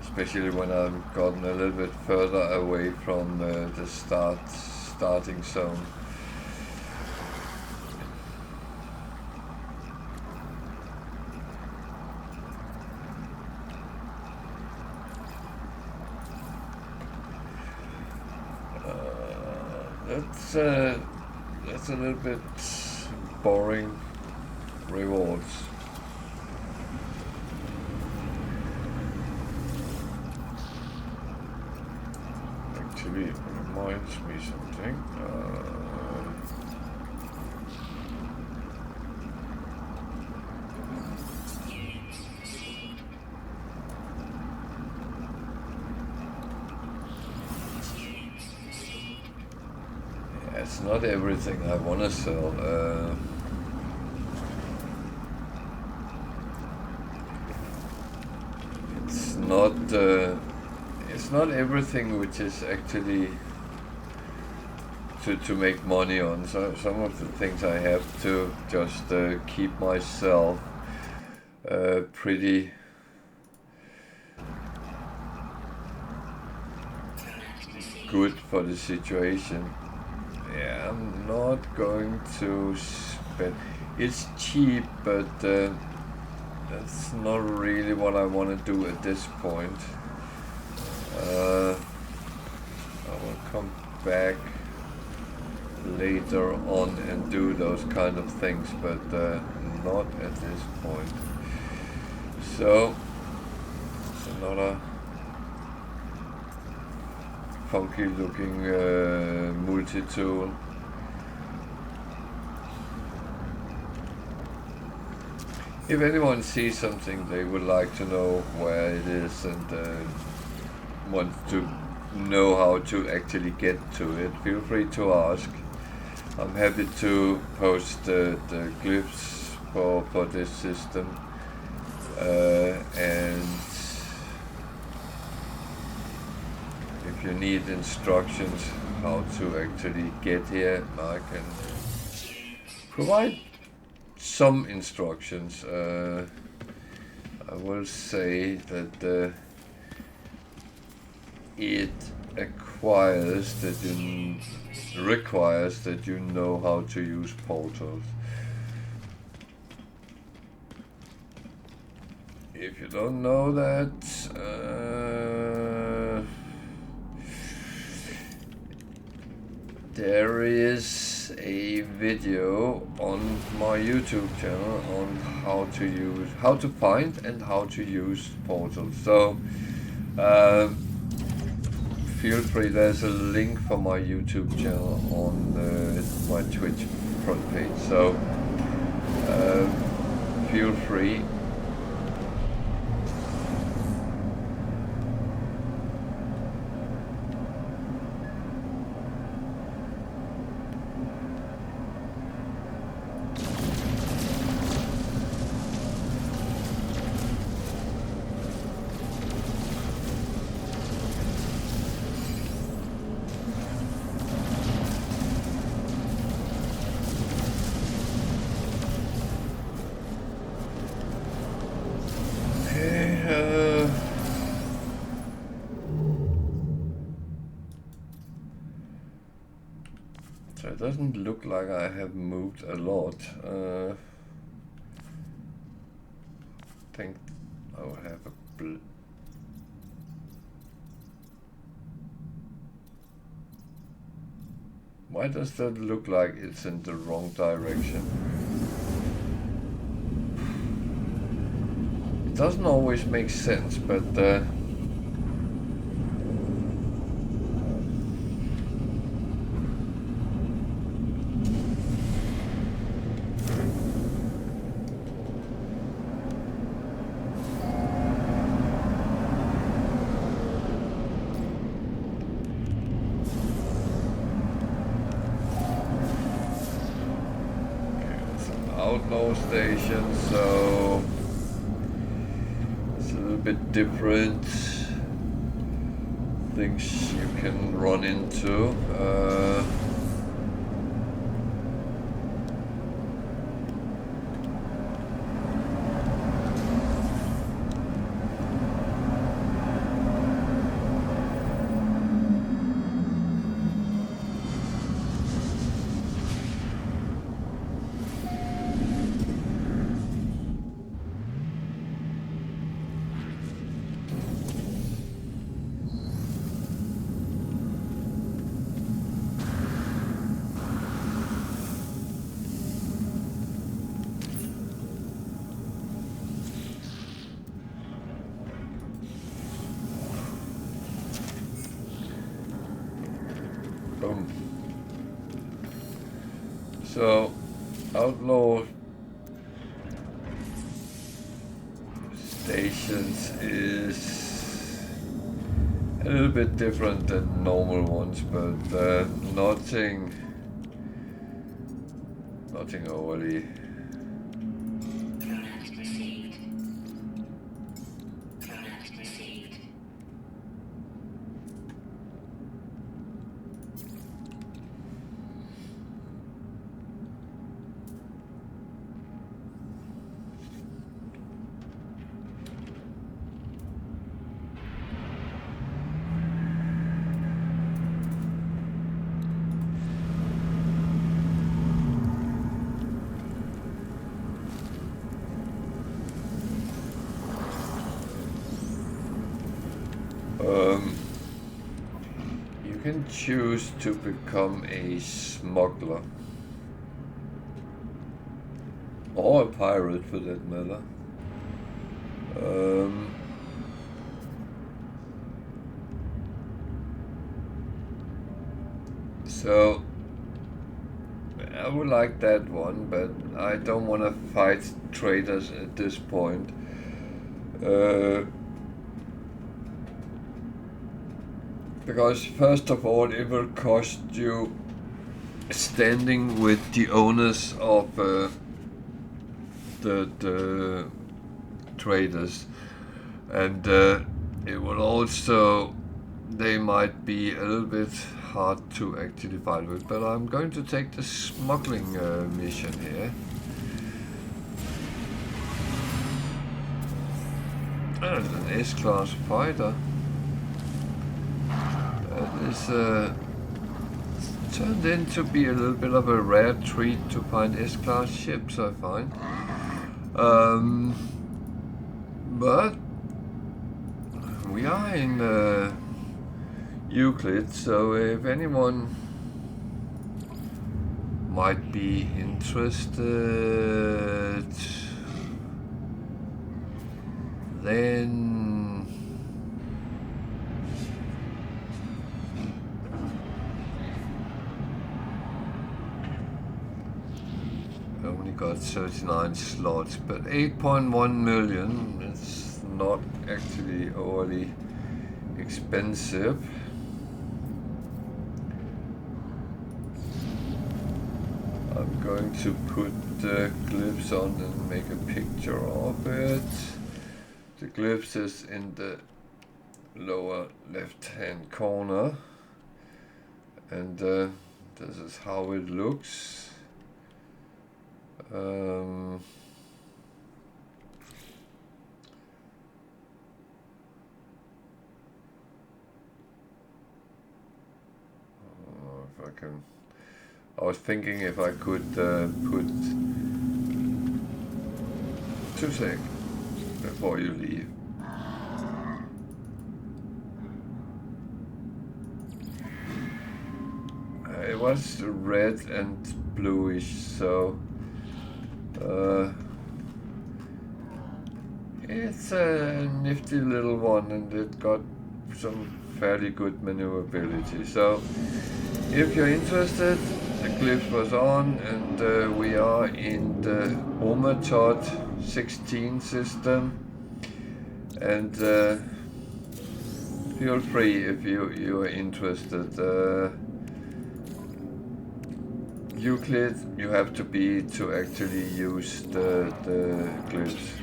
especially when I've gotten a little bit further away from the starting zone. That's a little bit boring rewards. Actually, it reminds me something. It's not everything I want to sell. It's not everything which is actually to make money on. So some of the things I have to just keep myself pretty good for the situation. Yeah, I'm not going to spend. It's cheap, but that's not really what I want to do at this point. I will come back later on and do those kind of things, but not at this point. So, it's another funky looking multi-tool. If anyone sees something they would like to know where it is and wants to know how to actually get to it, feel free to ask. I'm happy to post the glyphs for this system, and if you need instructions how to actually get here, I can provide some instructions. I will say that it requires that you know how to use portals. If you don't know that, there is a video on my YouTube channel on how to find and how to use portals. So feel free, there's a link for my YouTube channel on my Twitch front page, so feel free. So it doesn't look like I have moved a lot. I think I will have a Why does that look like it's in the wrong direction? It doesn't always make sense, but outlaw station, so it's a little bit different things you can run into. So, outlaw stations is a little bit different than normal ones, but nothing overly. You can choose to become a smuggler or a pirate for that matter. So I would like that one, but I don't want to fight traders at this point. because first of all it will cost you standing with the owners of the traders, and it will also, they might be a little bit hard to actually fight with, but I'm going to take the smuggling mission here. And an S-class fighter. That is turned into be a little bit of a rare treat to find S-class ships, I find. But we are in Euclid, so if anyone might be interested, then I only got 39 slots, but 8.1 million, it's not actually overly expensive. I'm going to put the glyphs on and make a picture of it. The glyphs is in the lower left hand corner, and this is how it looks. If I can, I was thinking if I could put 2 seconds before you leave. It was red and bluish, so it's a nifty little one, and it got some fairly good maneuverability. So if you're interested, the glyph was on, and we are in the unedited 16 system, and feel free if you are interested. Euclid, you have to be to actually use the glyphs.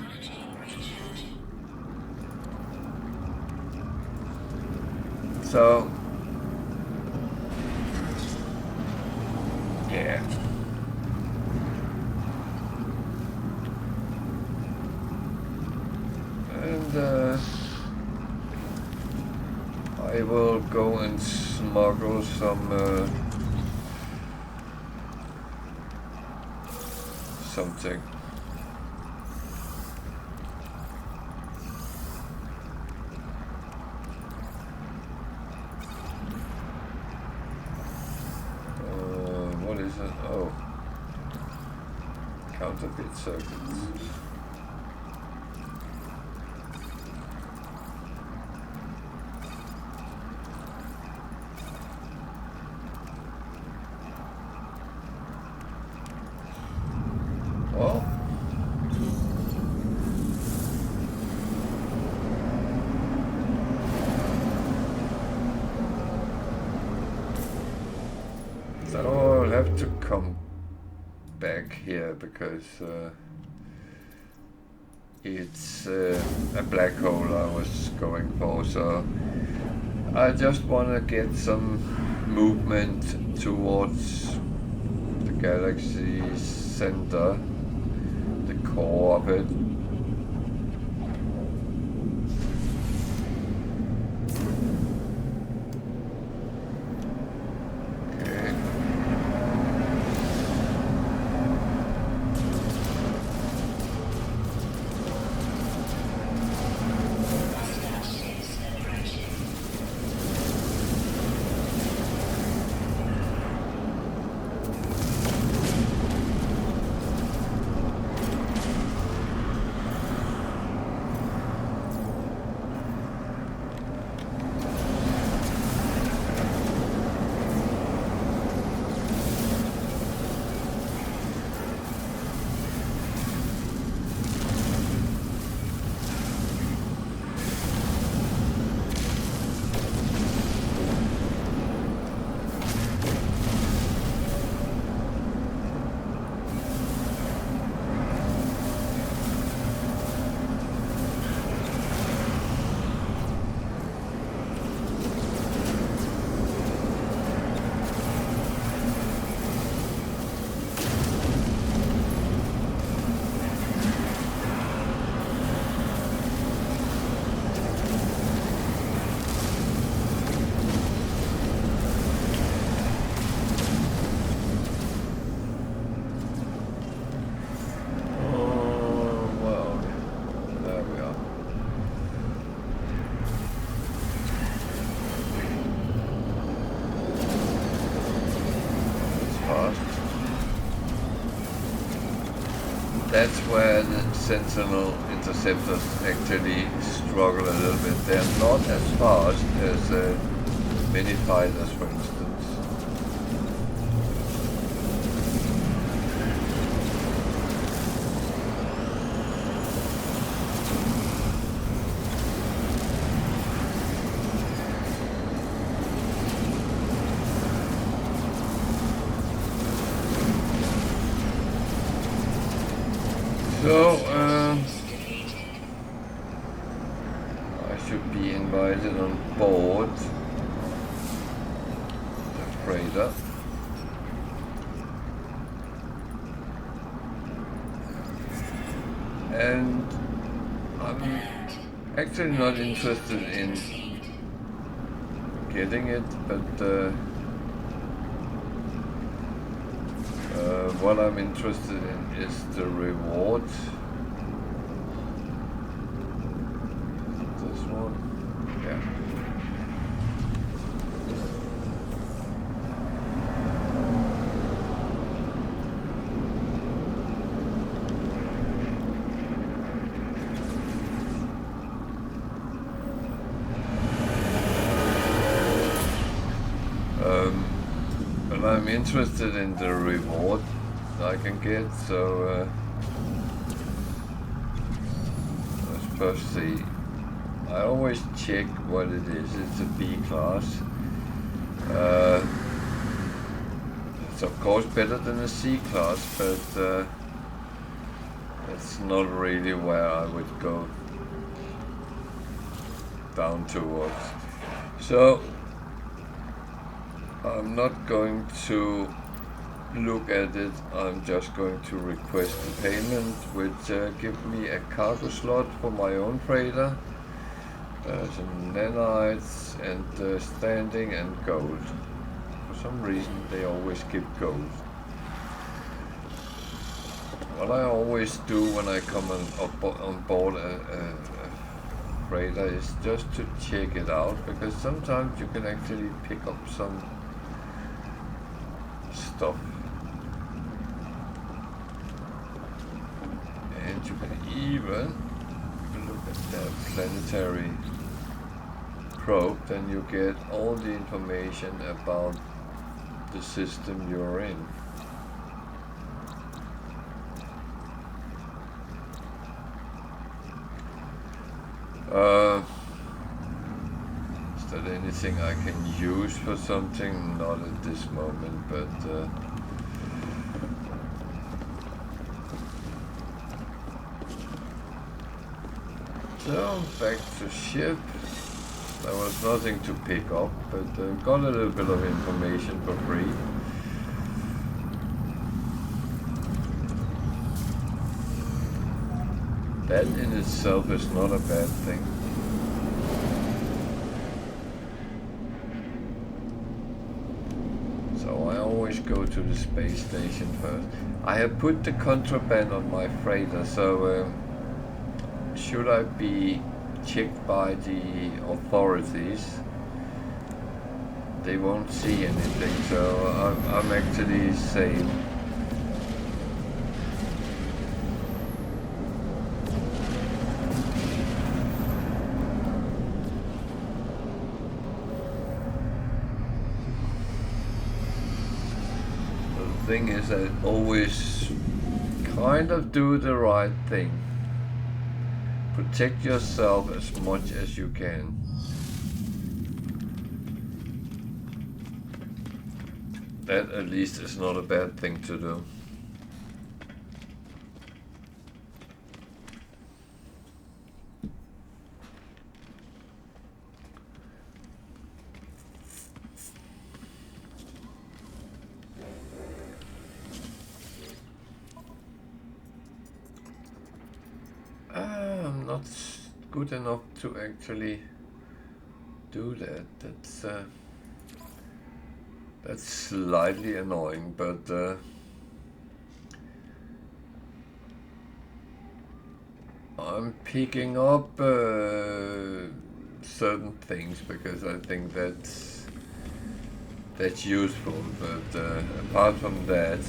So yeah. And I will go and smuggle some something. What is it? Oh, counterfeit circuits. Well, so I'll have to come back here because it's a black hole I was going for, so I just want to get some movement towards the galaxy's center, the core of it. Okay. that's where the Sentinel interceptors actually struggle a little bit. They're not as fast as mini fighters, for instance. So, I should be invited on board the freighter. And I'm actually not interested in getting it, but what I'm interested in is the reward. This one? Yeah. But I'm interested in the reward I can get, so let's first see. I always check what it is. It's a B class. It's of course better than a C class, but it's not really where I would go down towards. So I'm not going to look at it. I'm just going to request the payment, which give me a cargo slot for my own freighter, some nanites, and standing and gold. For some reason they always give gold. What I always do when I come on board a freighter is just to check it out, because sometimes you can actually pick up some stuff. And you can even look at that planetary probe, then you get all the information about the system you're in. Is there anything I can use for something? Not at this moment, but so back to ship. There was nothing to pick up, but got a little bit of information for free. That in itself is not a bad thing. So I always go to the space station first. I have put the contraband on my freighter, so should I be checked by the authorities, they won't see anything, so I'm actually safe. The thing is, I always kind of do the right thing. Protect yourself as much as you can. That at least is not a bad thing to do. I'm not good enough to actually do that. That's slightly annoying, but I'm picking up certain things because I think that's useful. But apart from that,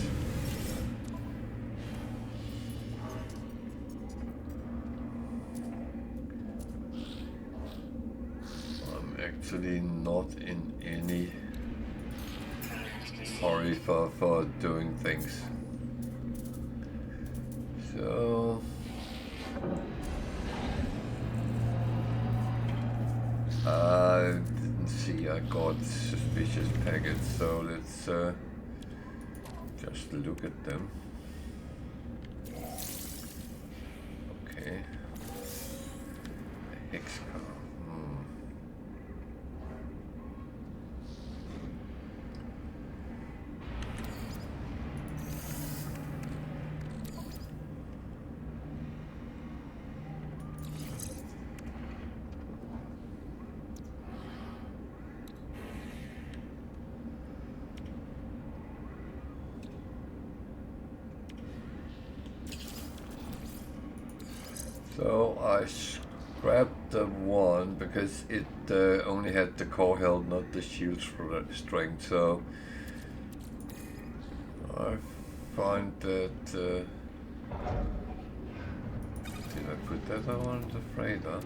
actually not in any hurry for doing things. So I didn't see I got suspicious packets, so let's just look at them. Okay. A hex car. So I scrapped the one because it only had the core health, not the shield strength. So I find that. Did I put that on the freighter?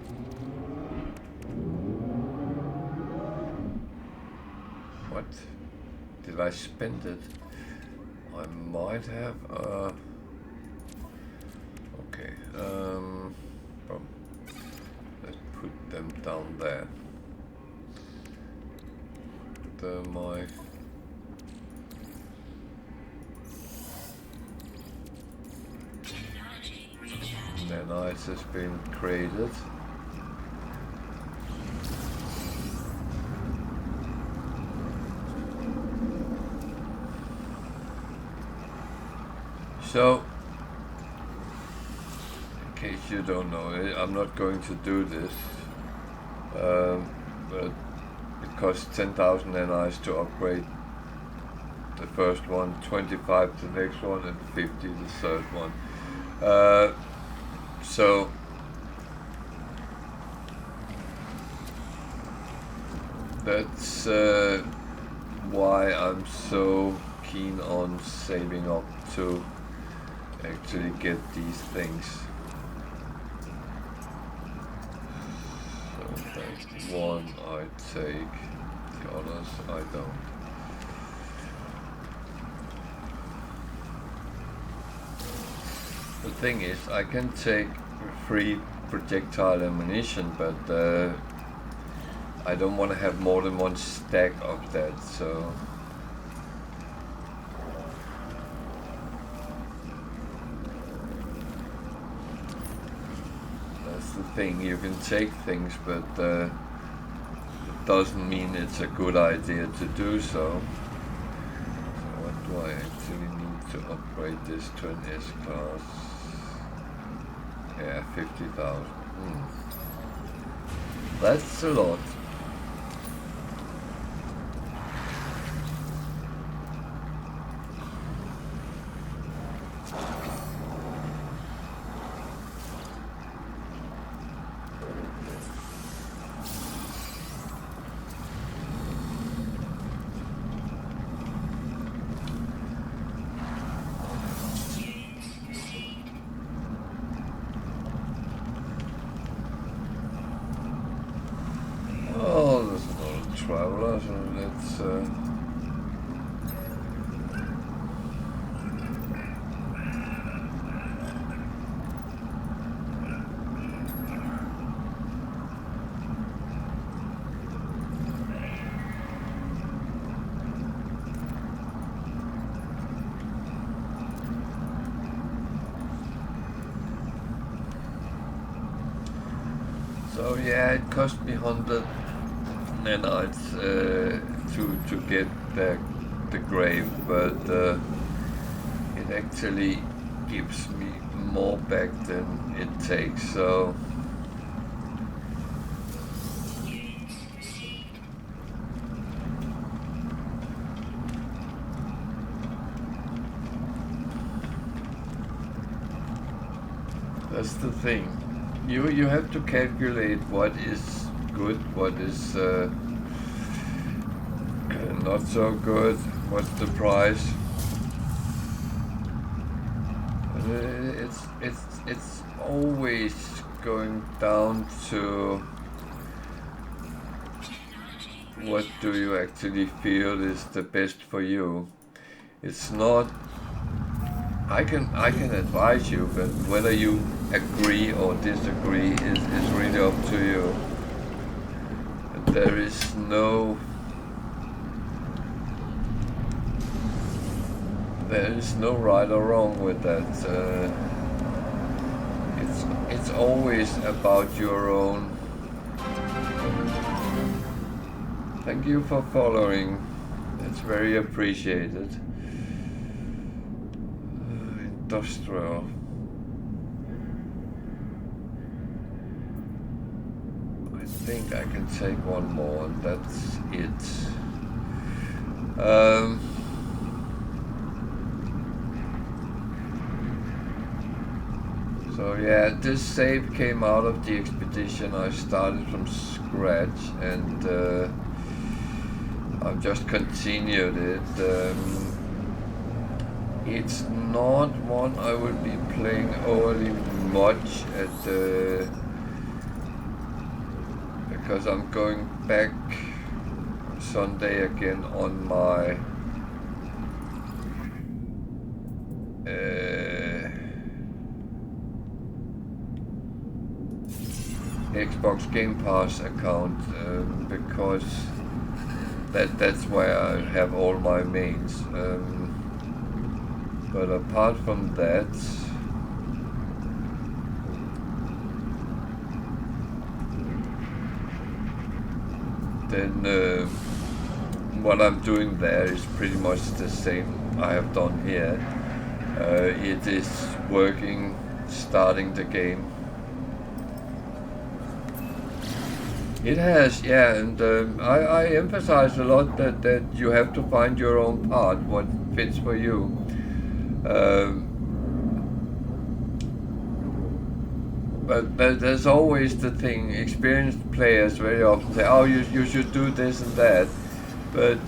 What? Did I spend it? I might have. Okay. Let's put them down there. My nanites has been created. So, in case you don't know, I'm not going to do this, but it costs 10,000 NIs to upgrade the first one, 25 the next one, and 50 the third one. So that's why I'm so keen on saving up to actually get these things. So that's one I take, the others I don't. The thing is, I can take free projectile ammunition, but I don't want to have more than one stack of that, so that's the thing. You can take things, but it doesn't mean it's a good idea to do so. So what do I actually need to upgrade this to an S-Class? Yeah, 50,000. That's a lot. So yeah, it cost me 100 nanites to get the grave, but it actually gives me more back than it takes. So that's the thing. You have to calculate what is good, what is not so good, what's the price. It's always going down to what do you actually feel is the best for you. It's not, I can advise you, but whether you agree or disagree is really up to you. There is no right or wrong with that. It's always about your own. Thank you for following. It's very appreciated. Industrial. I think I can take one more, and that's it. So yeah, this save came out of the expedition. I started from scratch, and I've just continued it. It's not one I will be playing overly much because I'm going back Sunday again on my Xbox Game Pass account because that's where I have all my mains. But apart from that, then what I'm doing there is pretty much the same I have done here. It is working, starting the game. It has, yeah, and I emphasize a lot that you have to find your own part, what fits for you. But there's always the thing, experienced players very often say, oh, you should do this and that, but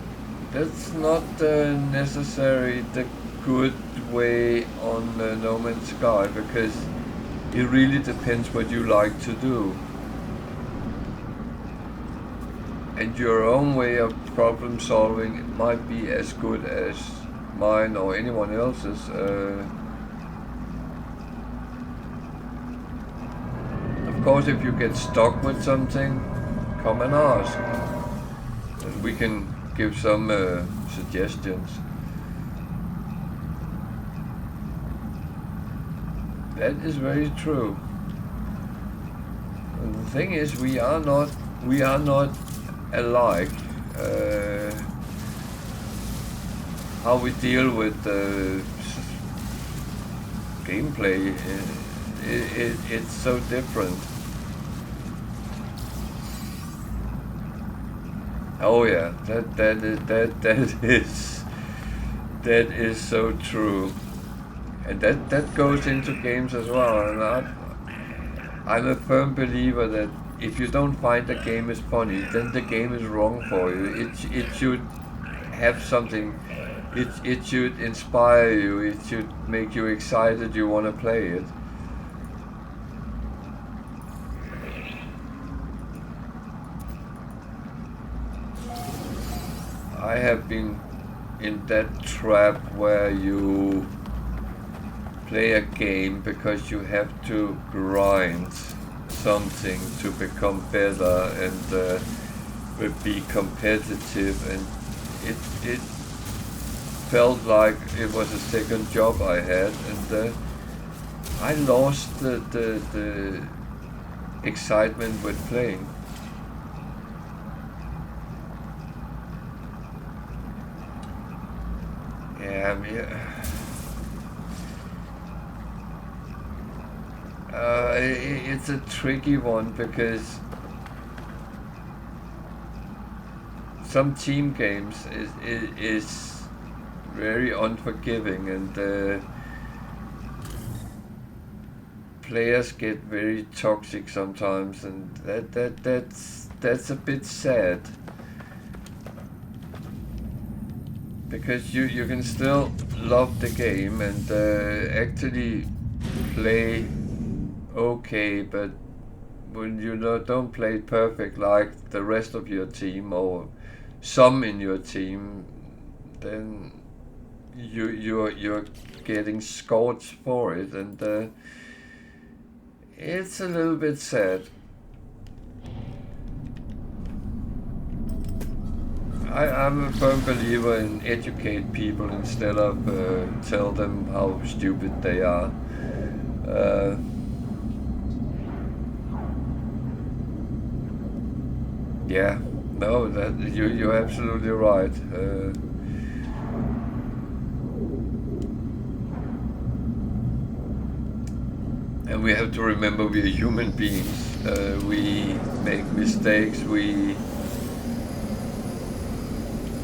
that's not necessarily the good way on No Man's Sky, because it really depends what you like to do. And your own way of problem solving might be as good as mine or anyone else's. Of course, if you get stuck with something, come and ask, and we can give some suggestions. That is very true. And the thing is, we are not alike. How we deal with gameplay, it's so different. Oh yeah, that is so true, and that goes into games as well. And I'm a firm believer that if you don't find the game is funny, then the game is wrong for you. It should have something. It should inspire you. It should make you excited. You want to play it. I have been in that trap where you play a game because you have to grind something to become better and be competitive, and it felt like it was a second job I had, and I lost the excitement with playing. It's a tricky one because some team games is very unforgiving, and players get very toxic sometimes, and that's a bit sad. Because you can still love the game and actually play okay, but when you don't play it perfect like the rest of your team, or some in your team, then you're getting scorched for it, and it's a little bit sad. I'm a firm believer in educate people instead of tell them how stupid they are. Yeah, no, that you're absolutely right. And we have to remember we are human beings. We make mistakes. We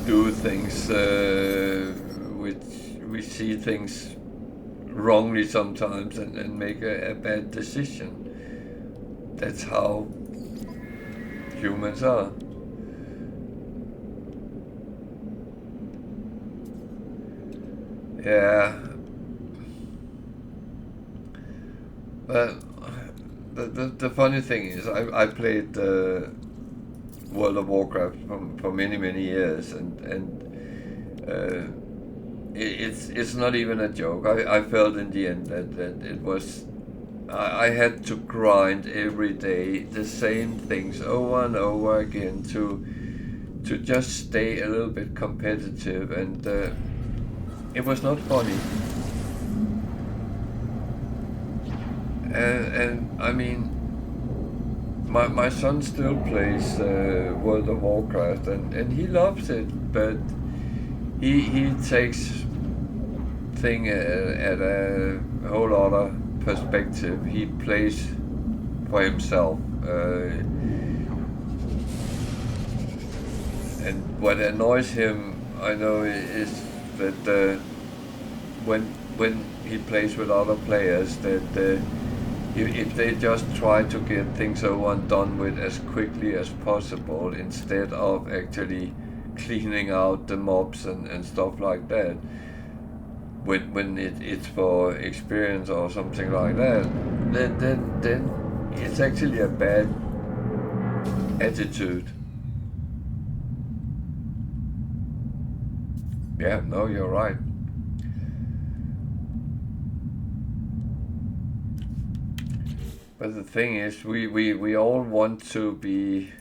do things which we see things wrongly sometimes and make a bad decision. That's how humans are. Yeah. But the funny thing is, I played World of Warcraft for many years, and it's not even a joke. I felt in the end that it was, I had to grind every day the same things over and over again to just stay a little bit competitive, and it was not funny. And I mean, my son still plays World of Warcraft, and he loves it, but he takes thing at a whole other perspective. He plays for himself, and what annoys him, I know, is that when he plays with other players, that if they just try to get things over and done with as quickly as possible instead of actually cleaning out the mobs and stuff like that, when it's for experience or something like that, then it's actually a bad attitude. Yeah, no, you're right. But the thing is, we all want to be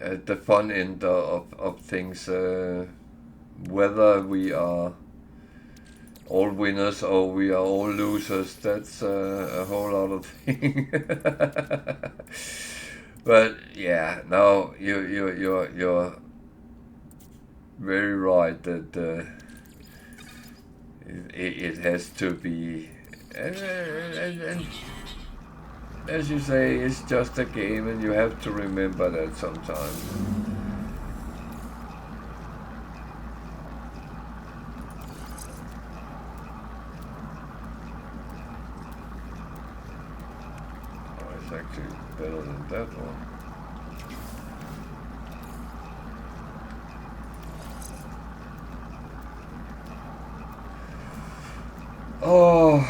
at the fun end of things, whether we are all winners or we are all losers. That's a whole other thing. But yeah, no, you're very right that it has to be. And as you say, it's just a game, and you have to remember that sometimes. Oh, it's actually better than that one. Oh,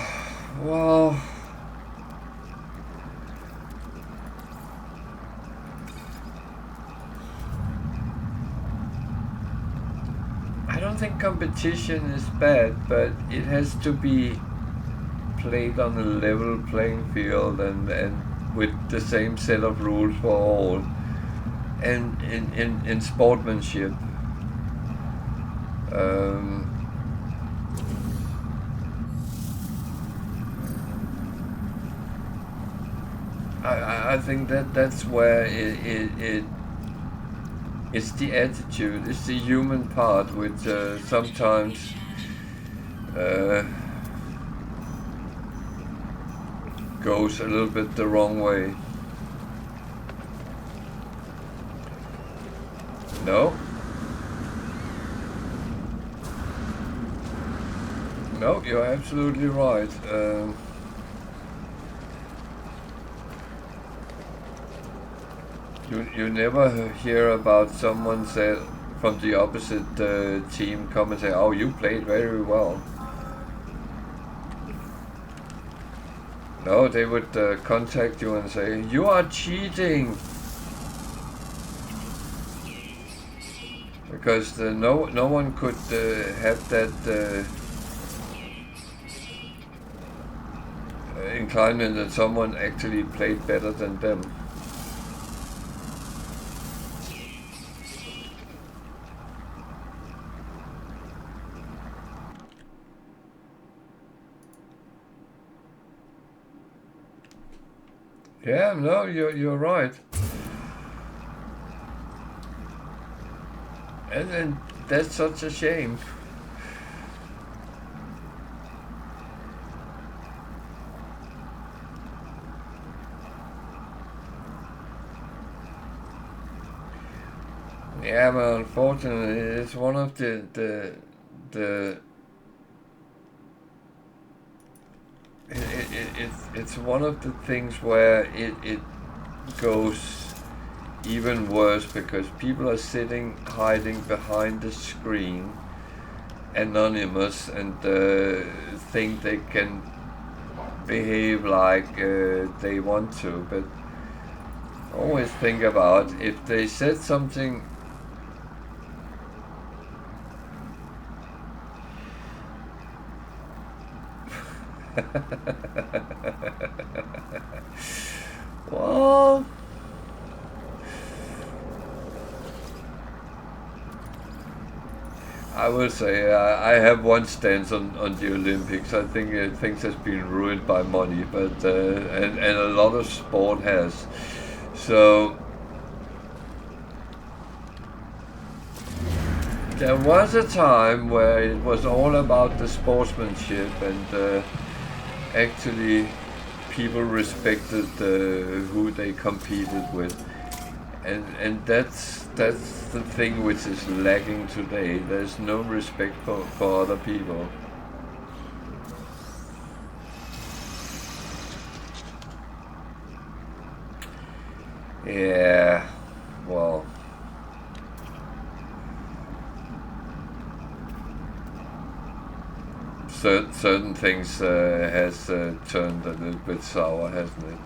well. I don't think competition is bad, but it has to be played on a level playing field and with the same set of rules for all, and in sportsmanship. I think that's where it's the attitude, it's the human part, which sometimes goes a little bit the wrong way. No? No, you're absolutely right. You never hear about someone say from the opposite team come and say, "Oh, you played very well." No, they would contact you and say, "You are cheating." because no one could have that inclination that someone actually played better than them. Yeah, no, you're right. And that's such a shame. Yeah, but unfortunately, it's one of the it's one of the things where it goes even worse, because people are sitting hiding behind the screen, anonymous, and think they can behave like they want to. But always think about, if they said something well, I will say I have one stance on the Olympics. I think things has been ruined by money, but and a lot of sport has. So there was a time where it was all about the sportsmanship, and actually people respected who they competed with, and that's the thing which is lacking today. There's no respect for other people. Yeah, well, certain things has turned a little bit sour, hasn't it?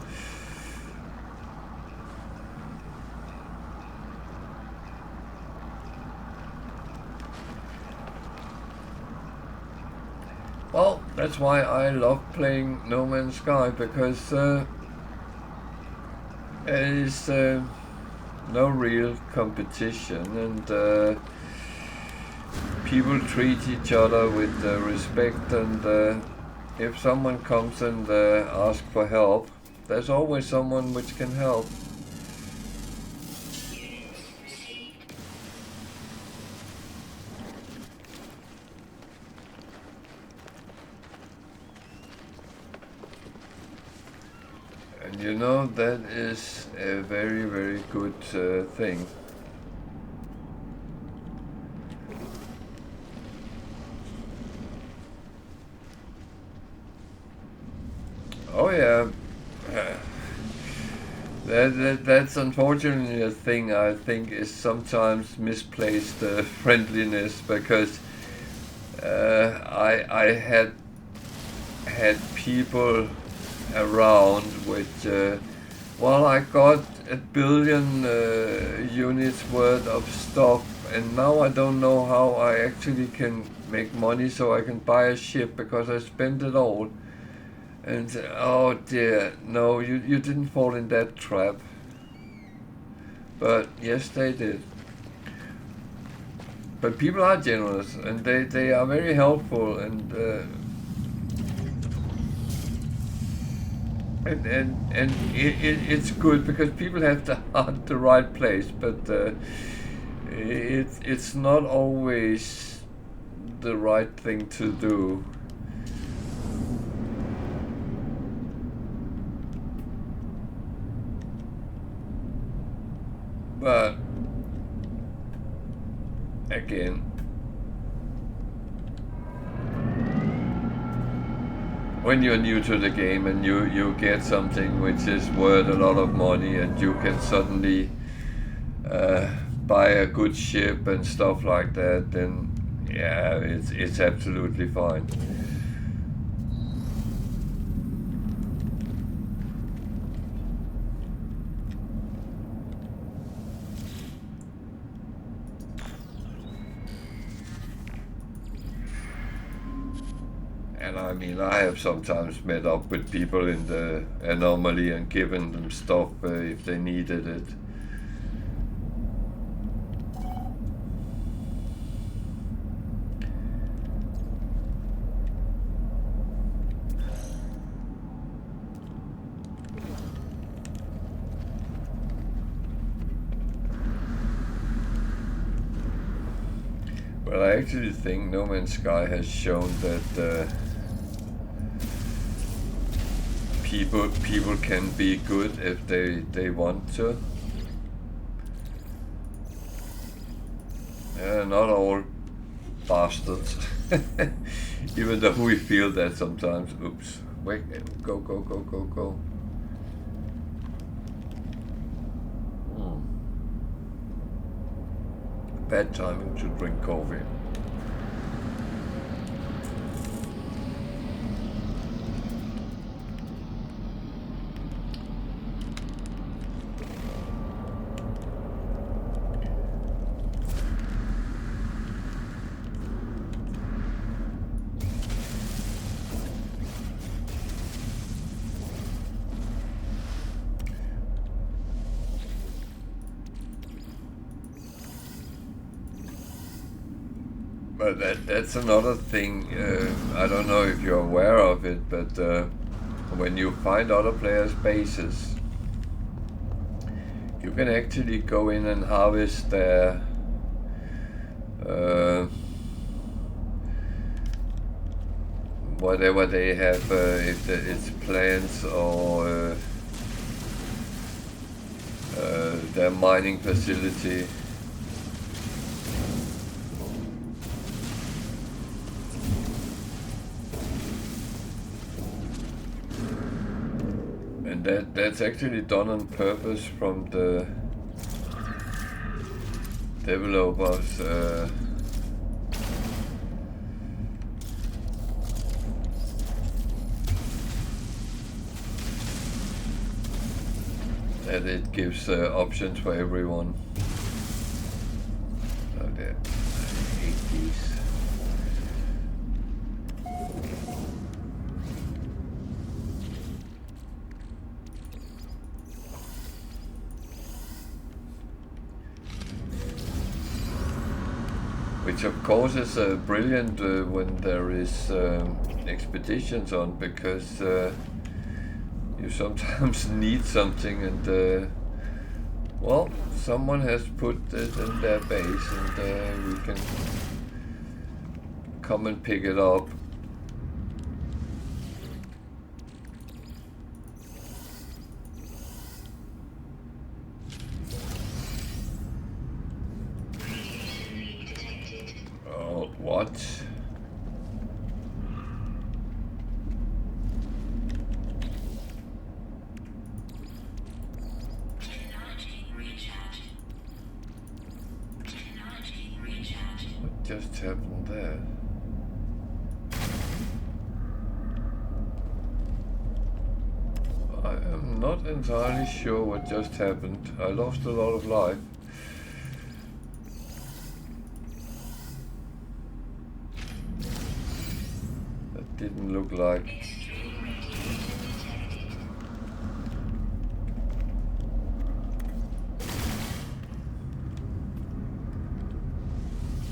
Well, that's why I love playing No Man's Sky, because there is no real competition, and people treat each other with respect, and if someone comes and asks for help, there's always someone which can help. And you know, that is a very, very good thing. Oh yeah, that's unfortunately a thing I think is sometimes misplaced friendliness, because I had people around which well, I got 1 billion units worth of stuff, and now I don't know how I actually can make money so I can buy a ship, because I spent it all. And oh dear, no, you didn't fall in that trap. But yes, they did. But people are generous, and they are very helpful, and it's good, because people have the heart at the right place, but it's not always the right thing to do. But again, when you're new to the game and you get something which is worth a lot of money, and you can suddenly buy a good ship and stuff like that, then yeah, it's absolutely fine. And I mean, I have sometimes met up with people in the anomaly and given them stuff if they needed it. Well, I actually think No Man's Sky has shown that people can be good if they want to. Not all bastards. Even though we feel that sometimes. Oops. Wait, go. Bad timing to drink coffee. But that's another thing. I don't know if you're aware of it, but when you find other players' bases, you can actually go in and harvest their whatever they have, if it's plants or their mining facility. That's actually done on purpose from the developers. That it gives options for everyone. Oh, there. I hate these. Which of course is brilliant when there is expeditions on, because you sometimes need something and well, someone has put it in their base and we can come and pick it up. What? What just happened there? I am not entirely sure what just happened. I lost a lot of life. Didn't look like.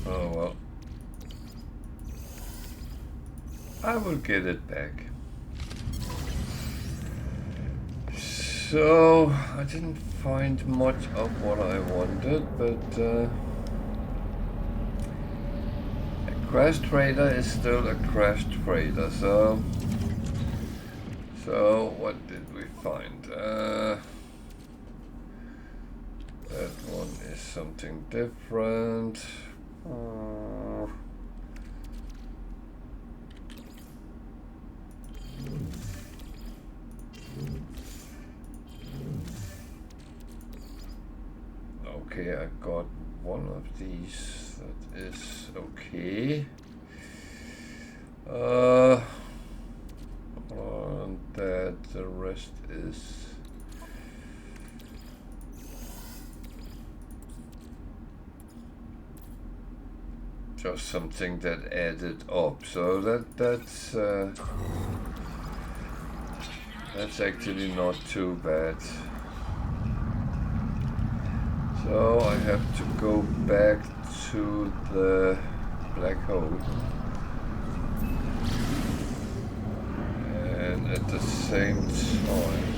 Oh well. I will get it back. So I didn't find much of what I wanted, but Crash Trader is still a Crash Trader, so what did we find? That one is something different. Okay, I got one of these. That is okay. And that the rest is just something that added up. So that's actually not too bad. So I have to go back to the black hole. And at the same time,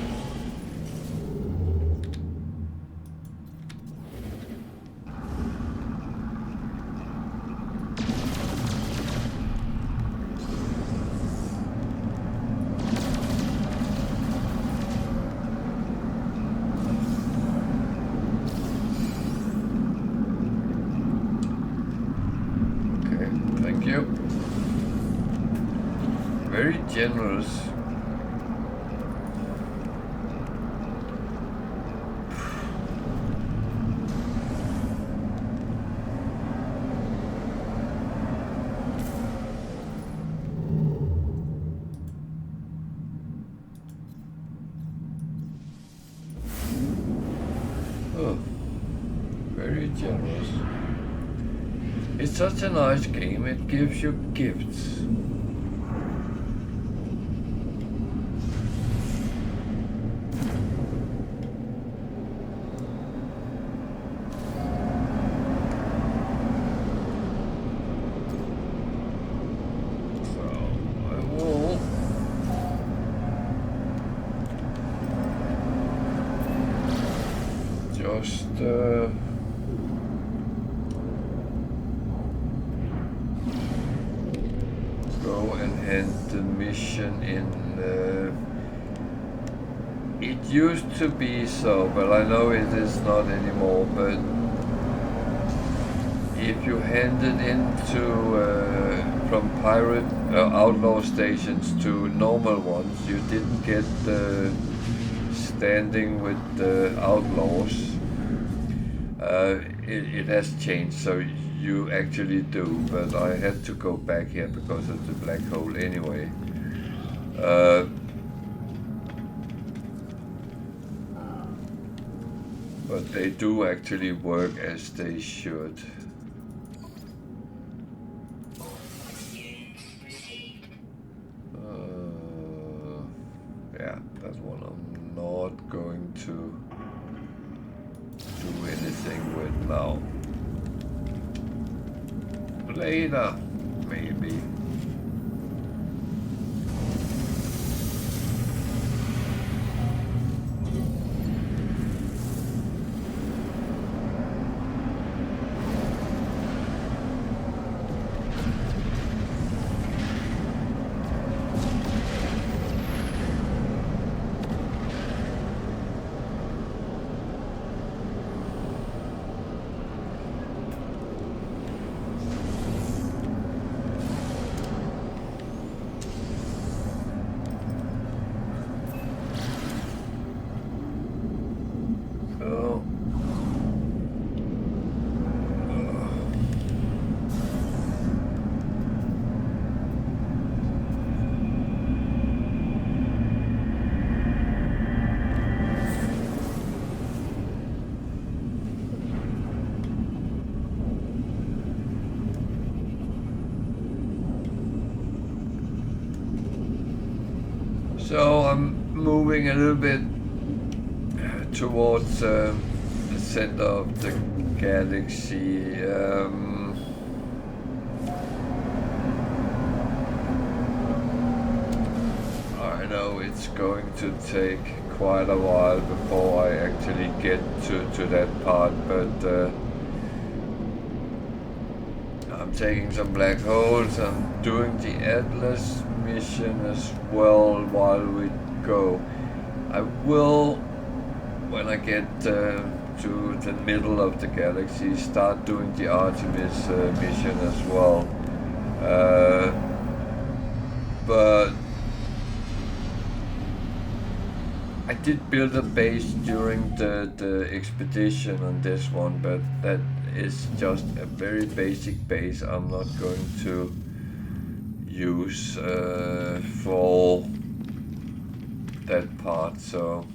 very generous. Oh, very generous. It's such a nice game, it gives you gifts. Go and end the mission in. It used to be so, but I know it is not anymore. But if you handed into from pirate outlaw stations to normal ones, you didn't get standing with the outlaws. It has changed, so you actually do, but I had to go back here because of the black hole anyway. But they do actually work as they should. Yeah, that one I'm not going to do anything with now. Later, maybe. So I'm moving a little bit towards the center of the galaxy. I know it's going to take quite a while before I actually get to that part, but I'm taking some black holes. I'm doing the Atlas mission as well while we go. I will, when I get to the middle of the galaxy, start doing the Artemis mission as well. But I did build a base during the expedition on this one, but that is just a very basic base I'm not going to use for that part, so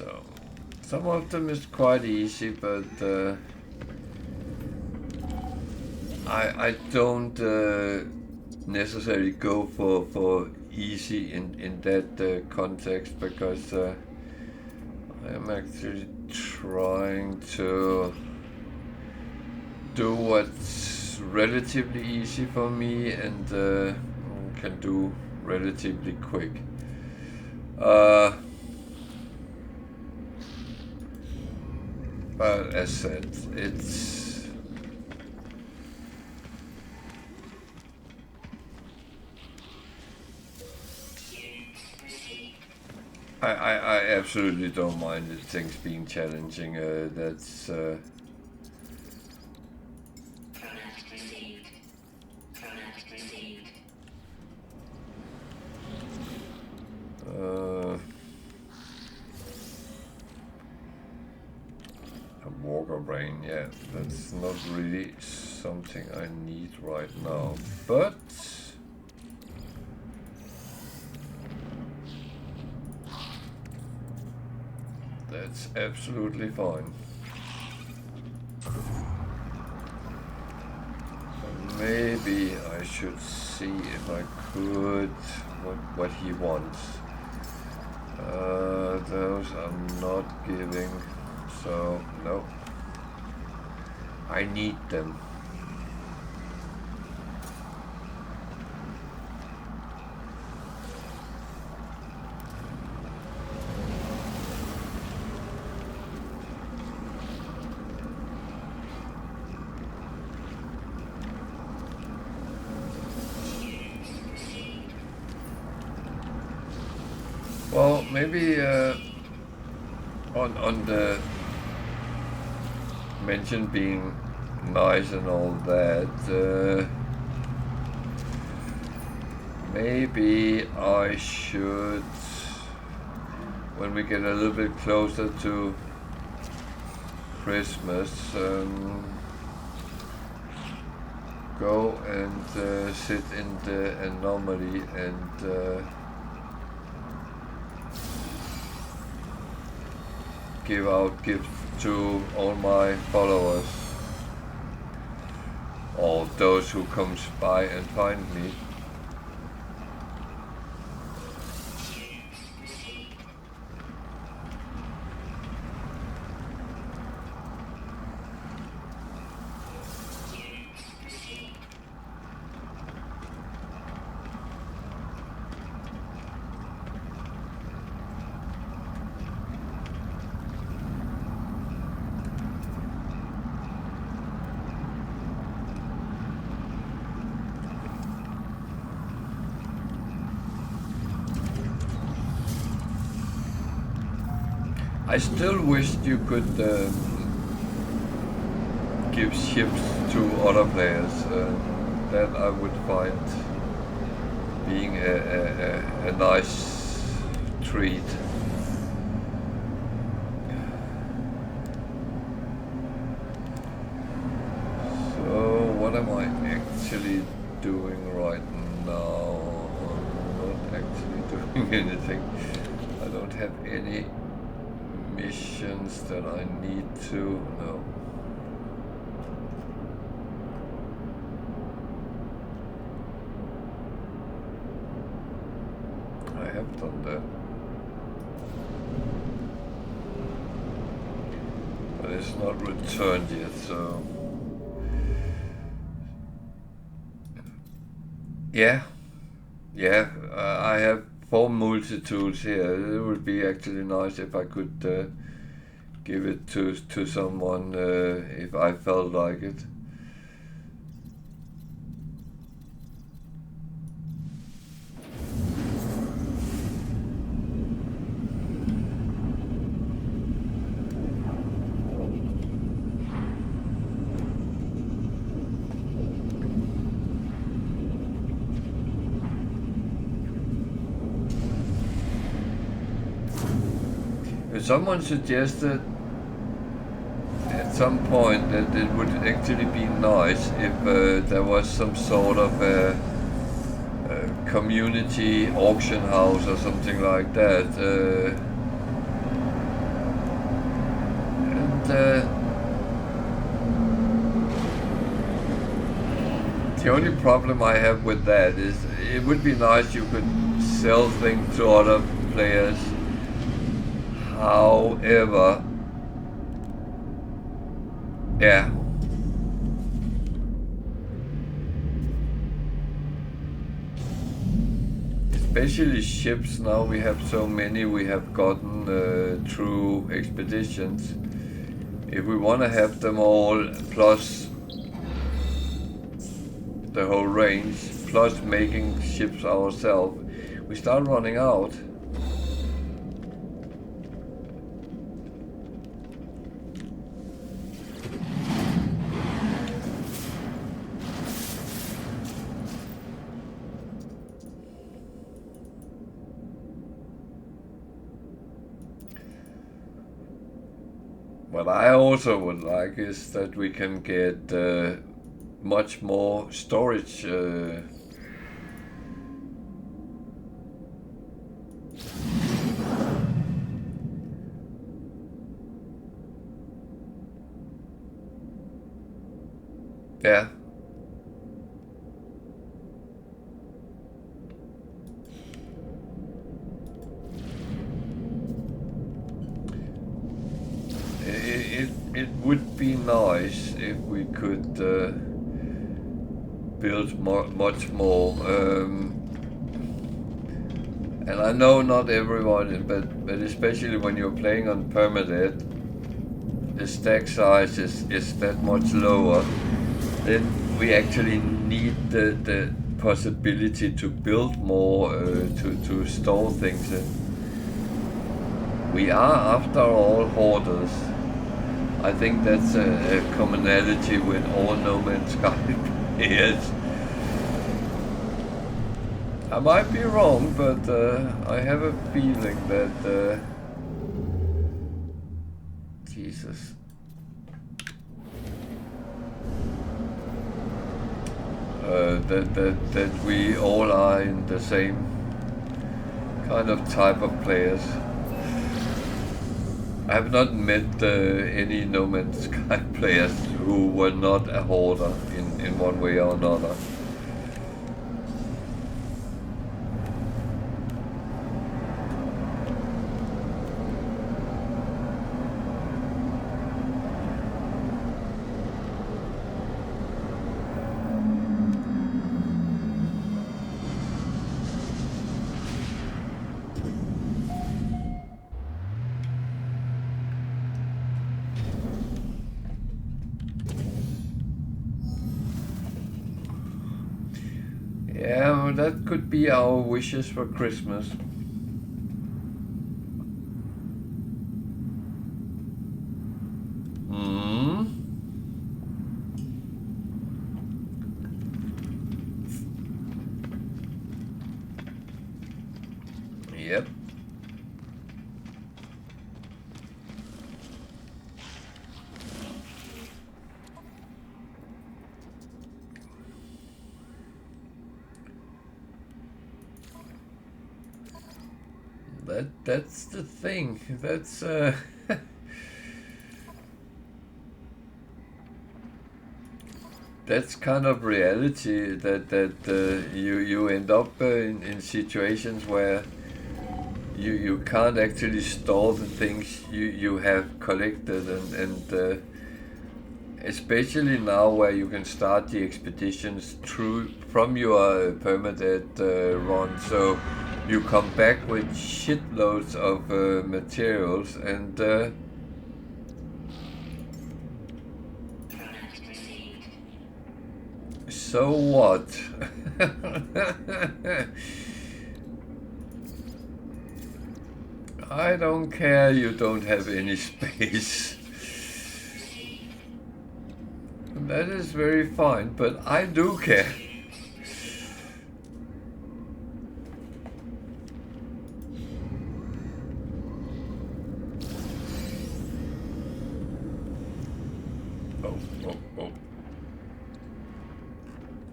So some of them is quite easy, but I don't necessarily go for easy in that context, because I am actually trying to do what's relatively easy for me and can do relatively quick. But as said, it's I absolutely don't mind things being challenging. That's a walker brain, yeah, that's not really something I need right now, but that's absolutely fine. So maybe I should see if I could what he wants. Those I'm not giving, so no. I need them. Well, maybe on the mention being nice and all that, maybe I should, when we get a little bit closer to Christmas, go and sit in the anomaly and give out gifts to all my followers, or those who comes by and find me. I still wish you could give ships to other players. That I would find being a nice treat. So what am I actually doing right now? I'm not actually doing anything. I don't have any missions that I need to know. I have done that, but it's not returned yet, so yeah, I have 4 multi-tools here. It would be actually nice if I could give it to someone if I felt like it. Someone suggested at some point that it would actually be nice if there was some sort of a community auction house or something like that, the only problem I have with that is it would be nice you could sell things to other players. However, yeah. Especially ships, now we have so many we have gotten through expeditions. If we want to have them all, plus the whole range, plus making ships ourselves, we start running out. What I also would like is that we can get much more storage. Yeah. It would be nice if we could build much more. And I know not everyone, but especially when you're playing on permadeath, the stack size is that much lower. Then we actually need the possibility to build more, to store things in. We are, after all, hoarders. I think that's a commonality with all No Man's Sky players. I might be wrong, but I have a feeling that Jesus. That we all are in the same kind of type of players. I have not met any No Man's Sky players who were not a hoarder in one way or another. Yeah, that could be our wishes for Christmas. Yep. That's the thing. That's that's kind of reality that you end up in situations where you can't actually store the things you have collected, and especially now where you can start the expeditions from your permadeath run, so you come back with shitloads of materials, and so what? I don't care you don't have any space. That is very fine, but I do care.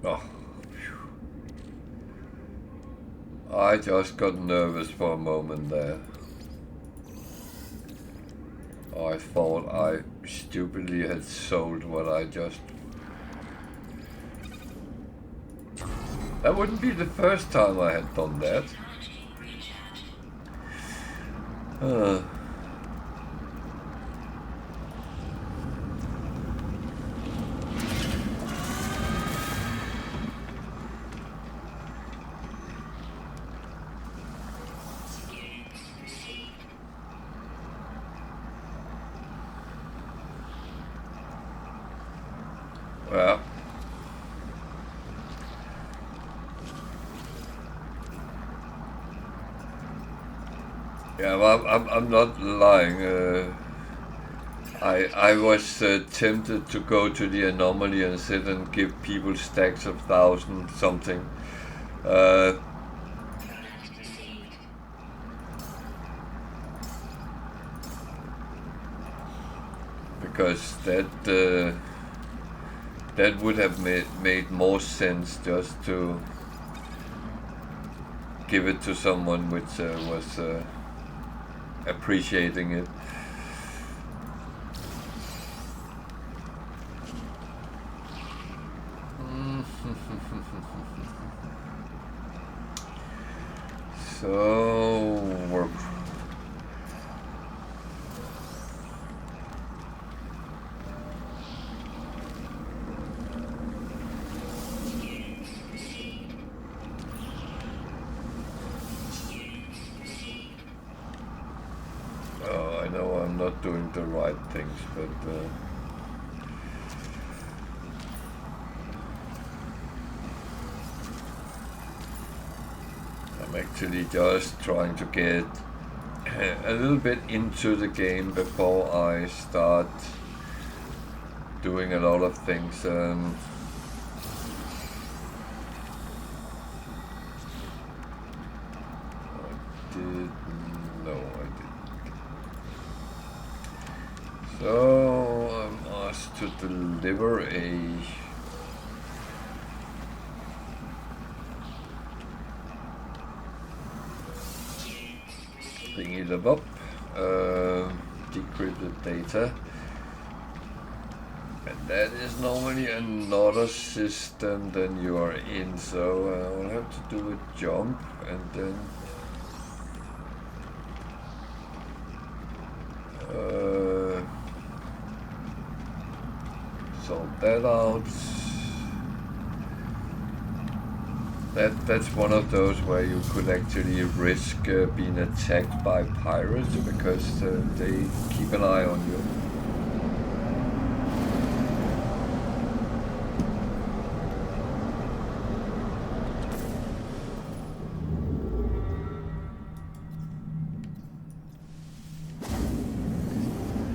Oh. I just got nervous for a moment there. Oh, I thought I stupidly had sold what I just... That wouldn't be the first time I had done that. Well, yeah, well, I'm not lying. I was tempted to go to the anomaly and sit and give people stacks of 1,000 something. Because that would have made more sense just to give it to someone which was appreciating it. So we're I know I'm not doing the right things, but I'm actually just trying to get a little bit into the game before I start doing a lot of things. So I'm asked to deliver a thingy live up, decrypted data, and that is normally another system than you are in, so I'll have to do a jump and then sort that out. That's one of those where you could actually risk being attacked by pirates because they keep an eye on you.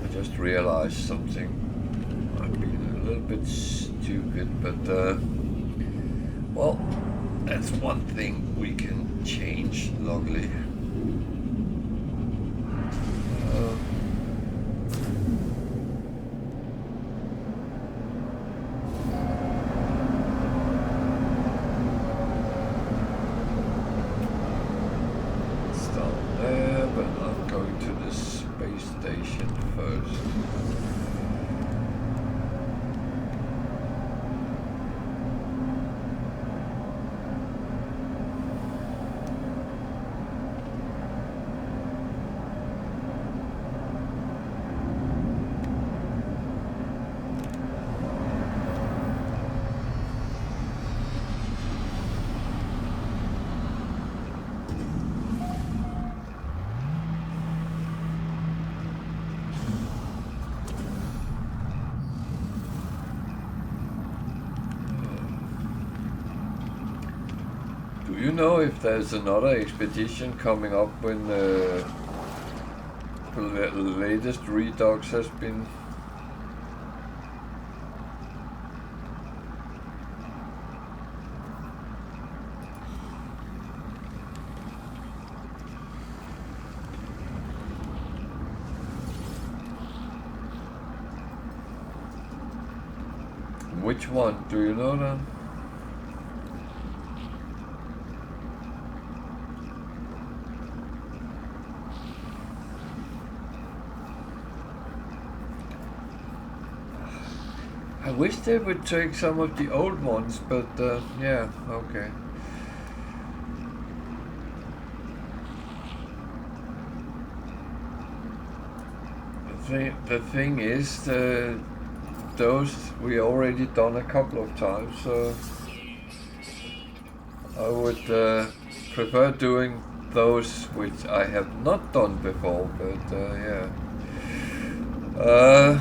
I just realized something. I've been a little bit stupid, but well, that's one thing we can change, luckily. It's down there, but I'm going to the space station first. Do you know if there's another expedition coming up when the latest redux has been? Which one? Do you know that? I wish they would take some of the old ones, but yeah, okay. The thing is, those we already done a couple of times, so I would prefer doing those which I have not done before, but yeah. Well,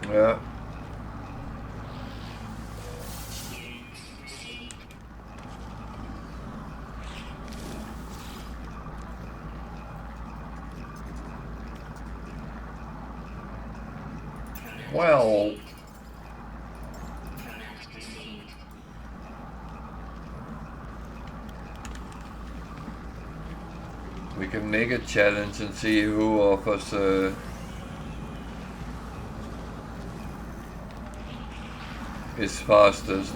yeah. Well, we can make a challenge and see who offers is fastest.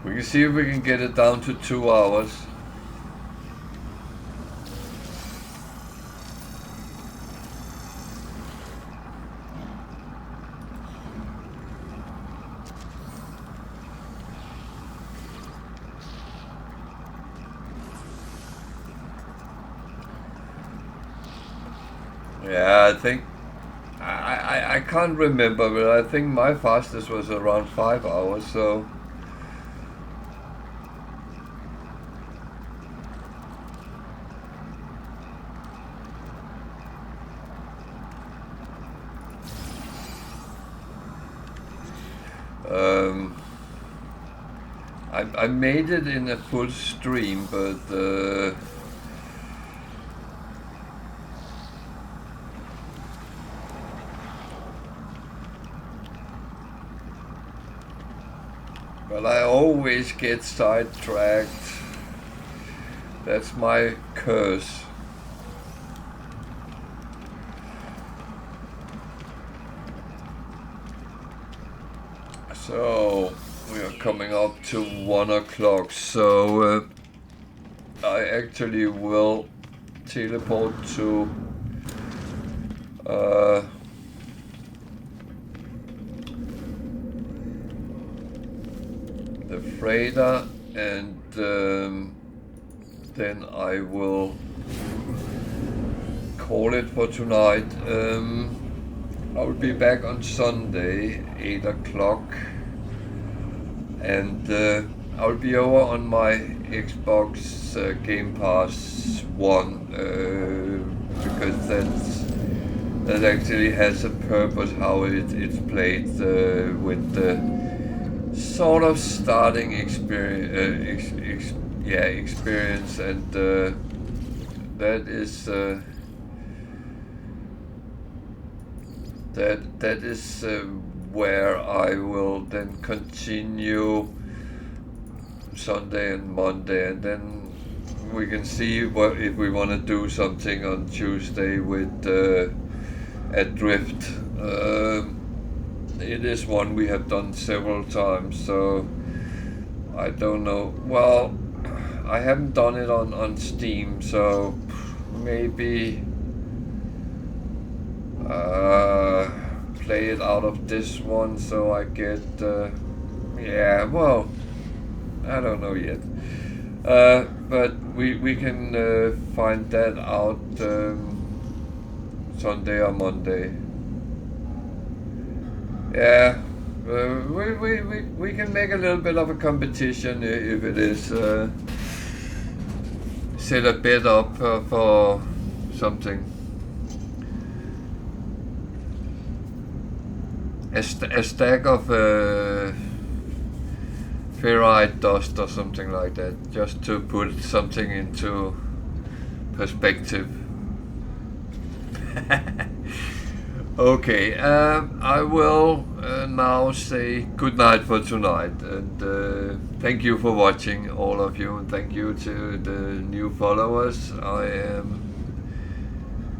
We can see if we can get it down to 2 hours. Yeah, I think I can't remember, but I think my fastest was around 5 hours, so I made it in a full stream, but I always get sidetracked. That's my curse. So we are coming up to 1 o'clock, so I actually will teleport to the freighter, and then I will call it for tonight. I will be back on Sunday, 8 o'clock, and I'll be over on my Xbox Game Pass 1, because that actually has a purpose how it's played, with the sort of starting experience, experience, and that is that is where I will then continue Sunday and Monday, and then we can see what if we want to do something on Tuesday with Adrift. It is one we have done several times, so I don't know. Well, I haven't done it on Steam, so maybe play it out of this one so I get yeah, well, I don't know yet, but we can find that out Sunday or Monday. Yeah, we can make a little bit of a competition if it is set a bet up for something. A stack of ferrite dust or something like that, just to put something into perspective. Okay, I will now say good night for tonight, and thank you for watching, all of you, and thank you to the new followers. I am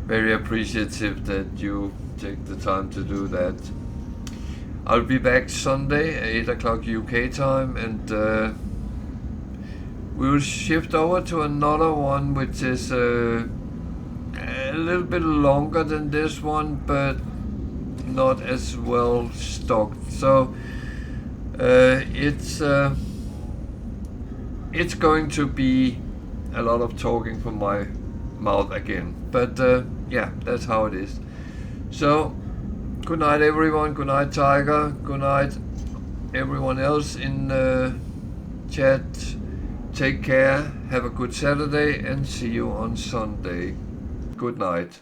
very appreciative that you take the time to do that. I'll be back Sunday, 8 o'clock UK time, and we will shift over to another one which is a little bit longer than this one, but not as well stocked. So it's going to be a lot of talking from my mouth again. But yeah, that's how it is. So good night, everyone. Good night, Tiger. Good night, everyone else in the chat. Take care. Have a good Saturday, and see you on Sunday. Good night.